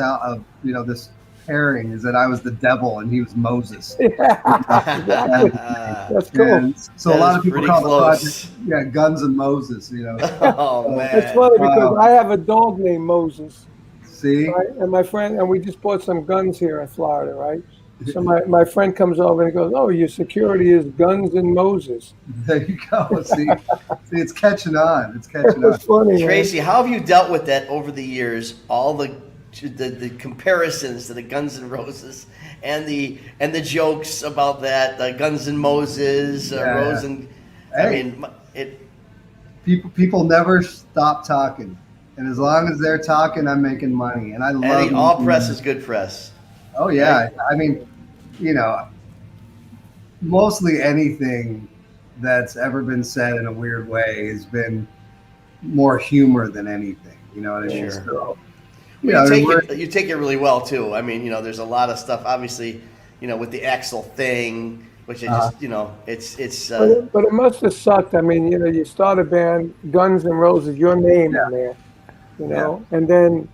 this pairing, is that I was the devil and he was Moses. Yeah, exactly. That's cool. And so a lot of people call close. the project, Guns and Moses. Oh man, It's funny because I have a dog named Moses. See, Right? And my friend, and we just bought some guns here in Florida, right? So my friend comes over and he goes, "Oh, your security is Guns and Moses." there you go. See, it's catching on. It's catching on. It's funny, man. Tracy, how have you dealt with that over the years? All the comparisons to the Guns N' Roses and the jokes about that, the Guns and Moses, Rose and I Hey. mean it. People never stop talking, and as long as they're talking, I'm making money, and I love. I think all press is good press. Oh yeah, I mean, mostly anything that's ever been said in a weird way has been more humor than anything. You know what I mean? Sure. So, You take it really well too. I mean, there's a lot of stuff. Obviously, with the Axel thing, which I just, it's. But it must have sucked. I mean, you start a band, Guns N' Roses, your name in there, and then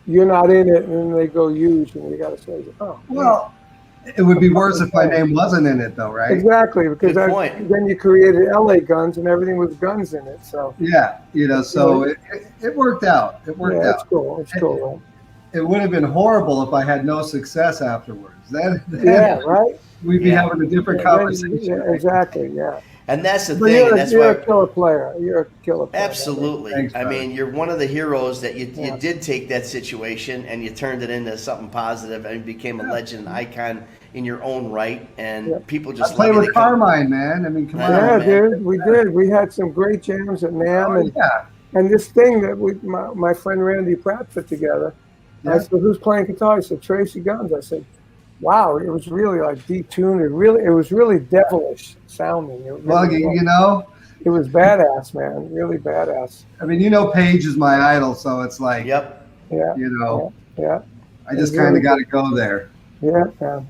you're not in it, and then they go huge, and you got to say, oh. well, it would be worse if my name wasn't in it, though, right? Exactly, because Good point. then you created LA Guns, and everything was guns in it. So Yeah, so it worked out. It worked yeah, it's out. cool. It's cool. It would have been horrible if I had no success afterwards. Then Yeah, right. we'd be having a different conversation. Yeah, exactly. Yeah. And that's the But thing, and that's you're why. a killer player. You're a killer player. Absolutely. Thanks, I brother. mean, you're one of the heroes that you Yeah. did take that situation and you turned it into something positive and became a legend, an icon in your own right, and Yeah. people I just played love you. with They come- Carmine, man. I mean, come on. Yeah, man. dude, we did. We had some great jams at NAM, Oh, and yeah. and this thing that my friend Randy Pratt put together. I Yeah. said, "Who's playing guitar?" He said, "Tracy Guns." I said, "Wow, it was really like detuned. It was really devilish sounding. It, Well, really it was badass, man. Really badass. I mean, Paige is my idol, so it's like, Yep. Yeah, yeah, I just kind of got to go there. yeah, man.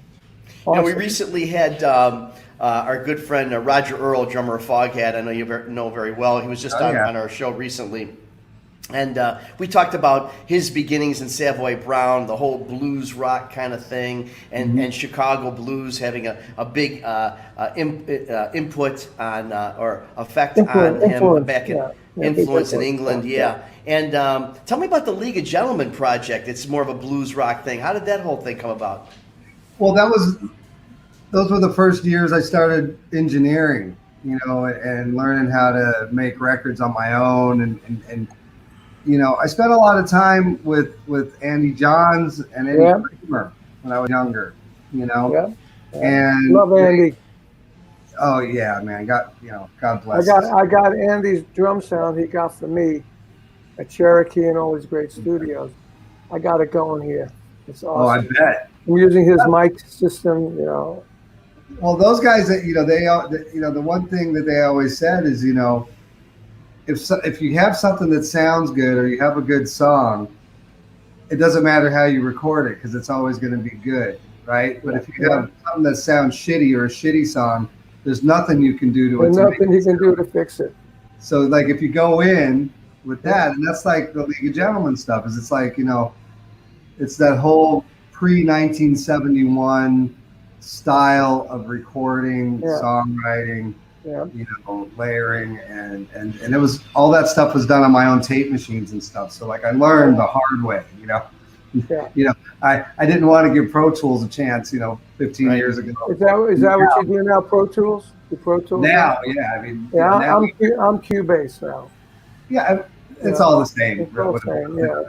We Awesome. recently had our good friend Roger Earl, drummer of Foghat. I know you know very well. He was just on our show recently. And we talked about his beginnings in Savoy Brown, the whole blues rock kind of thing, and Chicago blues having a big input on or effect on him back in influence in England. Yeah. And tell me about the League of Gentlemen project. It's more of a blues rock thing. How did that whole thing come about? Well, those were the first years I started engineering, and learning how to make records on my own, and I spent a lot of time with Andy Johns and Eddie Kramer when I was younger, Yeah. and Love Andy. Oh yeah, man, God bless. I got Andy's drum sound he got for me at Cherokee and all these great studios. I got it going here. It's awesome. Oh, I bet. I'm using his mic system, Well, those guys that the one thing that they always said is if you have something that sounds good or you have a good song, it doesn't matter how you record it because it's always going to be good, right? But if you have something that sounds shitty or a shitty song, there's nothing you can do to it. There's nothing you can do to fix it. So like if you go in with that, and that's like the League of Gentlemen stuff, is it's like, it's that whole pre-1971 style of recording, songwriting, layering, and it was, all that stuff was done on my own tape machines and stuff. So like I learned the hard way, I didn't want to give Pro Tools a chance, 15 years ago. Is that what you do now? Pro Tools? The Pro Tools? Now, yeah, I mean, yeah, now, I'm Cubase now. Yeah, it's all the same. It's all the same, yeah.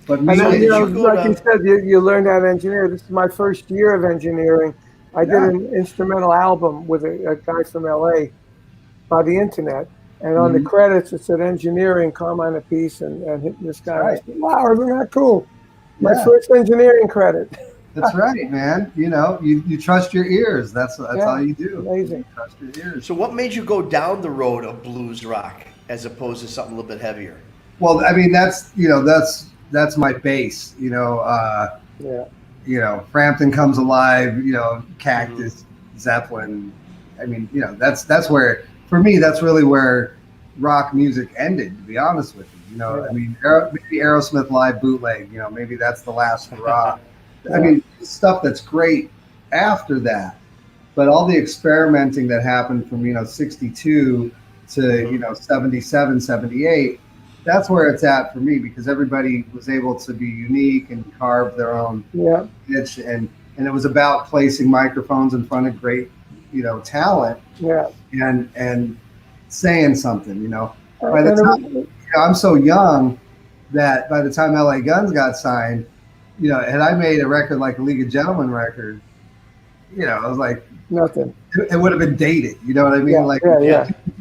But And me, then, like you said, you learned how to engineer. This is my first year of engineering. I did an instrumental album with a guy from LA by the internet. And on the credits, it said engineering, Carmine Appice, and this guy. Right. I said, wow, isn't that cool? My Yeah. first engineering credit. That's right, man. You trust your ears. That's all you do. Amazing. You trust your ears. So what made you go down the road of blues rock as opposed to something a little bit heavier? Well, I mean, that's my base. Yeah. you know, Frampton Comes Alive, you know, Cactus, Zeppelin. I mean, you know, that's where, for me, that's really where rock music ended, to be honest with you. You know, I mean, maybe Aerosmith Live bootleg, you know, maybe that's the last hurrah. I mean, stuff that's great after that. But all the experimenting that happened from, you know, 62 to, you know, 77, 78, that's where it's at for me, because everybody was able to be unique and carve their own niche. And it was about placing microphones in front of great, you know, talent and saying something, you know. By the time, you know, I'm so young that by the time LA Guns got signed, you know, had I made a record like a League of Gentlemen record, you know, I was like, nothing. It would have been dated. You know what I mean?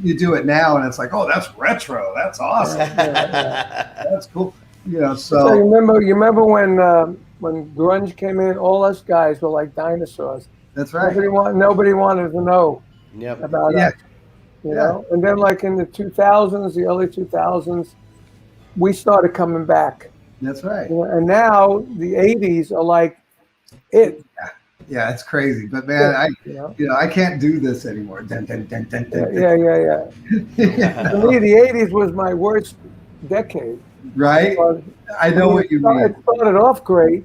You do it now, and it's like, oh, that's retro. That's awesome. That's cool. You know, so you remember when grunge came in? All us guys were like dinosaurs. That's right. Nobody wanted to know about us. You know, and then like in the 2000s, the early 2000s, we started coming back. That's right. You know, and now the 80s are like it. Yeah, it's crazy, but man, I can't do this anymore. Yeah. To me, the 80s was my worst decade. Right? I know what you mean. It started off great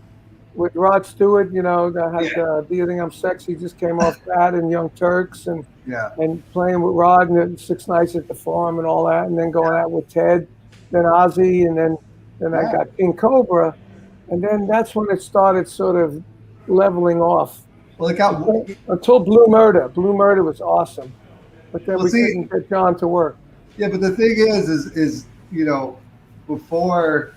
with Rod Stewart, you know, that had Do You Think I'm Sexy just came off that, and Young Turks, and playing with Rod and then 6 Nights at the Farm and all that, and then going out with Ted, then Ozzy, and then I got King Cobra, and then that's when it started sort of leveling off. Well, until Blue Murder. Blue Murder was awesome, but then we couldn't get John to work. Yeah, but the thing is you know, before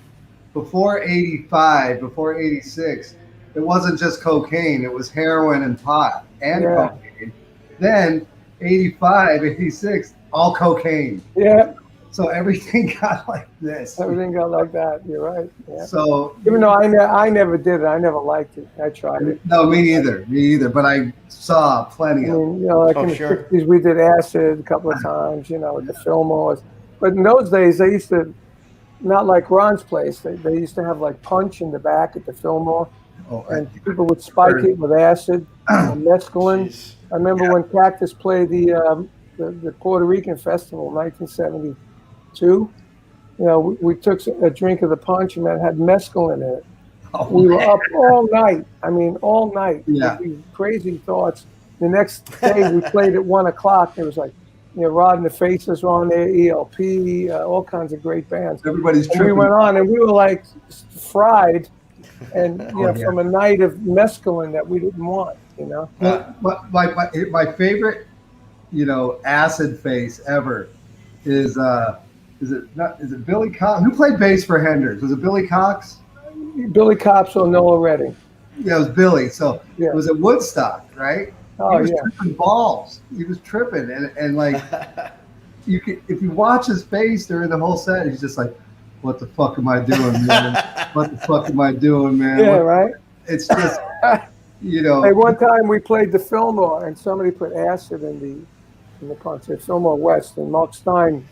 85, before 86, it wasn't just cocaine. It was heroin and pot and cocaine. Then 85, 86, all cocaine. Yeah. So everything got like this. Everything got like that. You're right. Yeah. So even though I never did it, I never liked it. I tried it. No, me either. But I saw plenty of it. You know, like in the 60s, we did acid a couple of times. You know, with the Fillmores. But in those days, they used to, not like Ron's place. They used to have like punch in the back at the Fillmore, and people would spike it with acid and mescaline. I remember when Cactus played the Puerto Rican Festival in 1972. You know, we took a drink of the punch, and that had mescaline in it. We were up all night. I mean, all night. Yeah. With these crazy thoughts. The next day, we played at 1 o'clock. It was like, you know, Rod and the Faces were on there, ELP, all kinds of great bands. Everybody's tripping. We went on, and we were like fried, and you know, from a night of mescaline that we didn't want. You know. My favorite, you know, acid face ever is it Billy Cox? Who played bass for Hendrix? Was it Billy Cox? Billy Cox or Noah Redding? Yeah, it was Billy. So it was at Woodstock, right? Oh, he was tripping balls. He was tripping, and like you could, if you watch his face during the whole set, he's just like, "What the fuck am I doing, man? What the fuck am I doing, man?" Yeah, right. It's just, you know. Hey, one time we played the Fillmore, and somebody put acid in the concert, Fillmore West, and Mark Stein,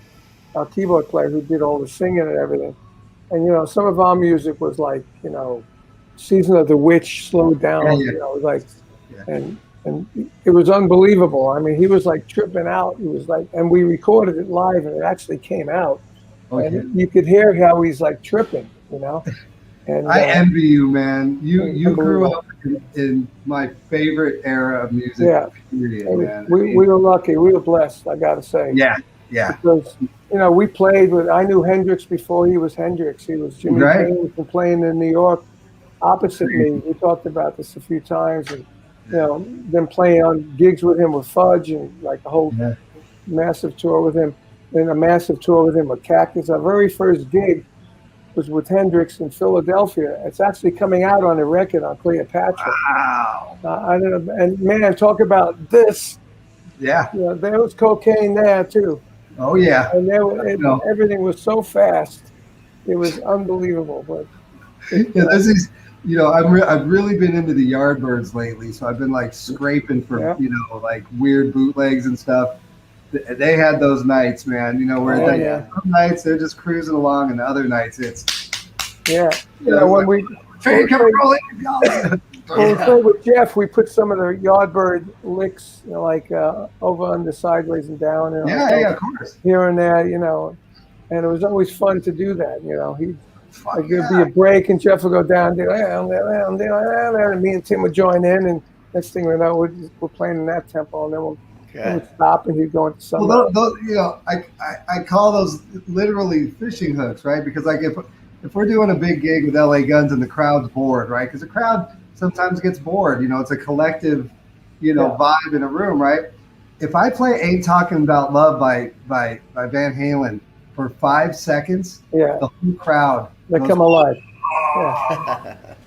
our keyboard player, who did all the singing and everything. And you know, some of our music was like, you know, Season of the Witch slowed down. You know, like, and it was unbelievable. I mean, he was like tripping out. He was like, and we recorded it live, and it actually came out. And you could hear how he's like tripping, you know. And I envy you, man. You grew up in my favorite era of music. Yeah, period, man. We were lucky. We were blessed, I gotta say. Yeah. Because you know, we played with. I knew Hendrix before he was Hendrix. He was Jimmy James and playing in New York opposite me. We talked about this a few times, and you know, them playing on gigs with him with Fudge, and like a whole massive tour with him, and a massive tour with him with Cactus. Our very first gig was with Hendrix in Philadelphia. It's actually coming out on a record on Cleopatra. Wow. I don't know, and man, talk about this. Yeah. You know, there was cocaine there too. Oh yeah. And everything was so fast. It was unbelievable. But there's these, you know, I've really been into the Yardbirds lately, so I've been like scraping for you know, like weird bootlegs and stuff. They had those nights, man. You know, where some nights they're just cruising along, and the other nights it's you know, when we train coming rolling. Well, the thing with Jeff, we put some of the Yardbird licks, like over, under, sideways, and down. Yeah, of course. Here and there, and it was always fun to do that. There'd be a break, and Jeff would go down, and me and Tim would join in, and next thing we know, we're playing in that tempo, and then we'd stop, and he'd go into some. Well, those, I call those literally fishing hooks, right? Because like if we're doing a big gig with LA Guns and the crowd's bored, right? Because the crowd sometimes gets bored. It's a collective, vibe in a room, right? If I play "Ain't Talking About Love" by Van Halen for 5 seconds, the whole crowd come alive.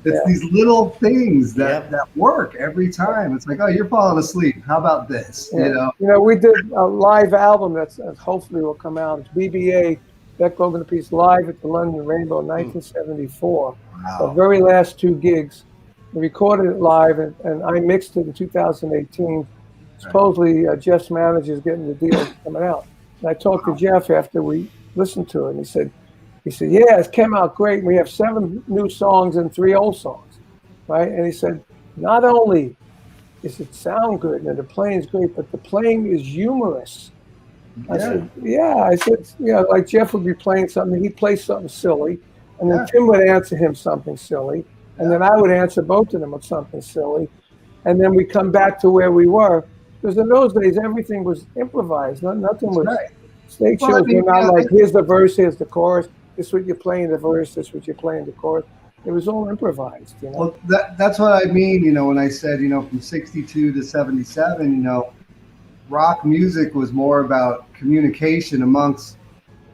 It's these little things that work every time. It's like, oh, you're falling asleep. How about this? We did a live album that's hopefully will come out. It's BBA, Beck Logan Appice, live at the London Rainbow in 1974. Wow. The very last 2 gigs. We recorded it live, and I mixed it in 2018. Supposedly, Jeff's manager is getting the deal coming out. And I talked to Jeff after we listened to it, and he said, yeah, it came out great. We have 7 new songs and 3 old songs, right? And he said, not only does it sound good and the playing is great, but the playing is humorous. I said, like Jeff would be playing something, he'd play something silly, and then Tim would answer him something silly, and then I would answer both of them with something silly, and then we come back to where we were. Because in those days, everything was improvised. Nothing was stage shows. Were not like, here's the verse, here's the chorus. This is what you're playing the verse. This is what you're playing the chorus. It was all improvised. Well, that's what I mean. When I said, from 62 to 77, rock music was more about communication amongst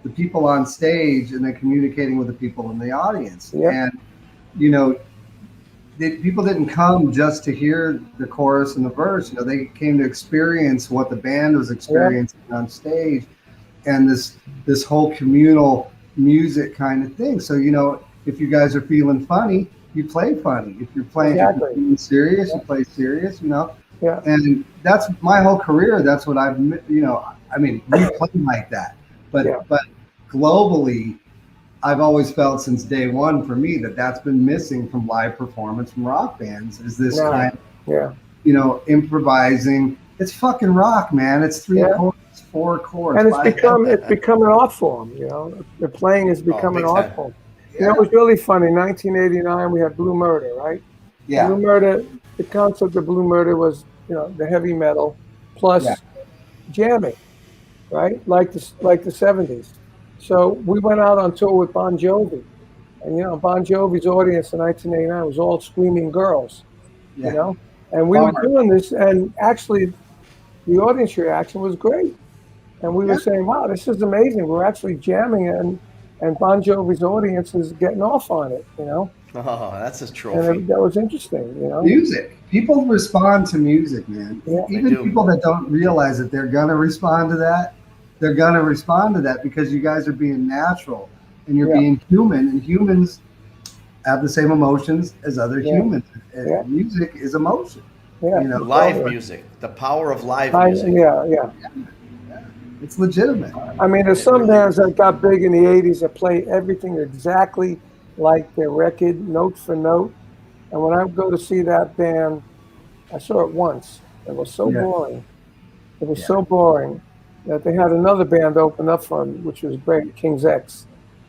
the people on stage and then communicating with the people in the audience. Yeah. And, people didn't come just to hear the chorus and the verse. They came to experience what the band was experiencing on stage, and this whole communal music kind of thing. So if you guys are feeling funny, you play funny. If you're playing if you're feeling serious, you play serious. Yeah. And that's my whole career. That's what I've we play like that, but globally, I've always felt since day one for me that's been missing from live performance from rock bands is this kind of, improvising. It's fucking rock, man. It's 3 chords, 4 chords. And it's become an art form, The playing has become an art form. It was really funny. In 1989, we had Blue Murder, right? Yeah. Blue Murder, the concept of Blue Murder was, the heavy metal plus jamming, right? Like the 70s. So we went out on tour with Bon Jovi, and Bon Jovi's audience in 1989 was all screaming girls, and we were doing this, and actually the audience reaction was great, and we were saying, wow, this is amazing. We're actually jamming it, and Bon Jovi's audience is getting off on it, Oh, that's a trophy. And that was interesting, Music. People respond to music, man. Yeah. Even people that don't realize that they're gonna respond to that. They're going to respond to that because you guys are being natural and you're being human, and humans have the same emotions as other humans. And music is emotion. Yeah. Live music, the power of live music. Yeah. It's legitimate. I mean, there's some bands that got big in the 80s that play everything exactly like their record, note for note. And when I go to see that band, I saw it once. It was so boring. It was so boring that they had another band open up for them, which was great, King's X.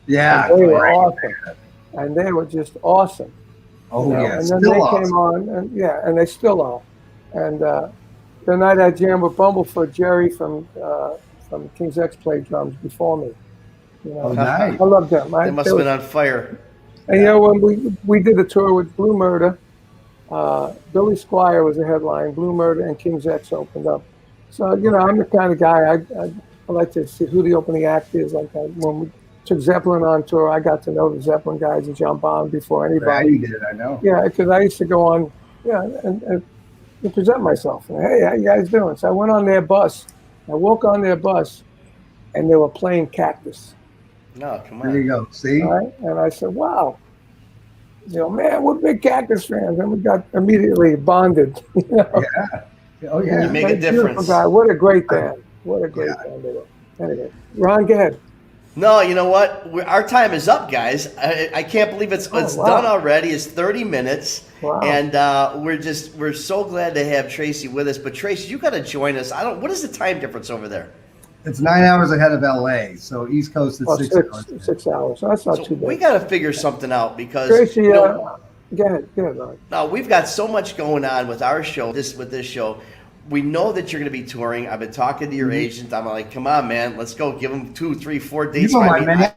Yeah, and they were awesome. And they were just awesome. Oh, yeah. And then they came on, and they still are. And the night I jammed with Bumblefoot, Jerry from King's X played drums before me. Nice. I love them. They must have been on fire. And when we did a tour with Blue Murder, Billy Squire was the headline. Blue Murder and King's X opened up. So, I'm the kind of guy, I like to see who the opening act is. Like when we took Zeppelin on tour, I got to know the Zeppelin guys and John Bonham before anybody. Yeah, you did, I know. Yeah, because I used to go on, and present myself. And, hey, how you guys doing? So I went on their bus. I woke on their bus, and they were playing Cactus. No, come on. There you go. See? All right? And I said, wow. Man, we're big Cactus fans. And we got immediately bonded. Yeah. Oh, yeah. You make a difference. Guy. What a great band. What a great band they were. Anyway, Ron, go ahead. No, you know what? Our time is up, guys. I can't believe it's wow. done already. It's 30 minutes, Wow. and we're so glad to have Tracy with us. But Tracy, you got to join us. What is the time difference over there? It's 9 hours ahead of LA, so East Coast is Oh, 6 hours. 6 hours. So that's not So too bad. we got to figure something out because Tracy, you know, go ahead, Rod. now we've got so much going on with our show. With this show, we know that you're going to be touring. I've been talking to your agent. I'm like, come on, man, let's go. Give them 2, 3, 4 dates. You know my man.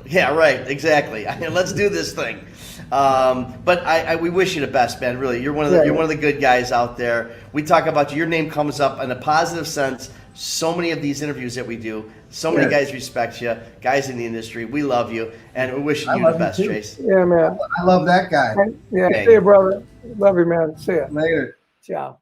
Yeah, right. Exactly. Let's do this thing. But we wish you the best, man. Really, you're one of the good guys out there. We talk about you. Your name comes up in a positive sense. So many of these interviews that we do, so many guys respect you, guys in the industry. We love you, and we're wishing you the best, Trace. Yeah, man. I love that guy. Yeah, Hey. see you, brother. Love you, man. See ya. Later. Ciao.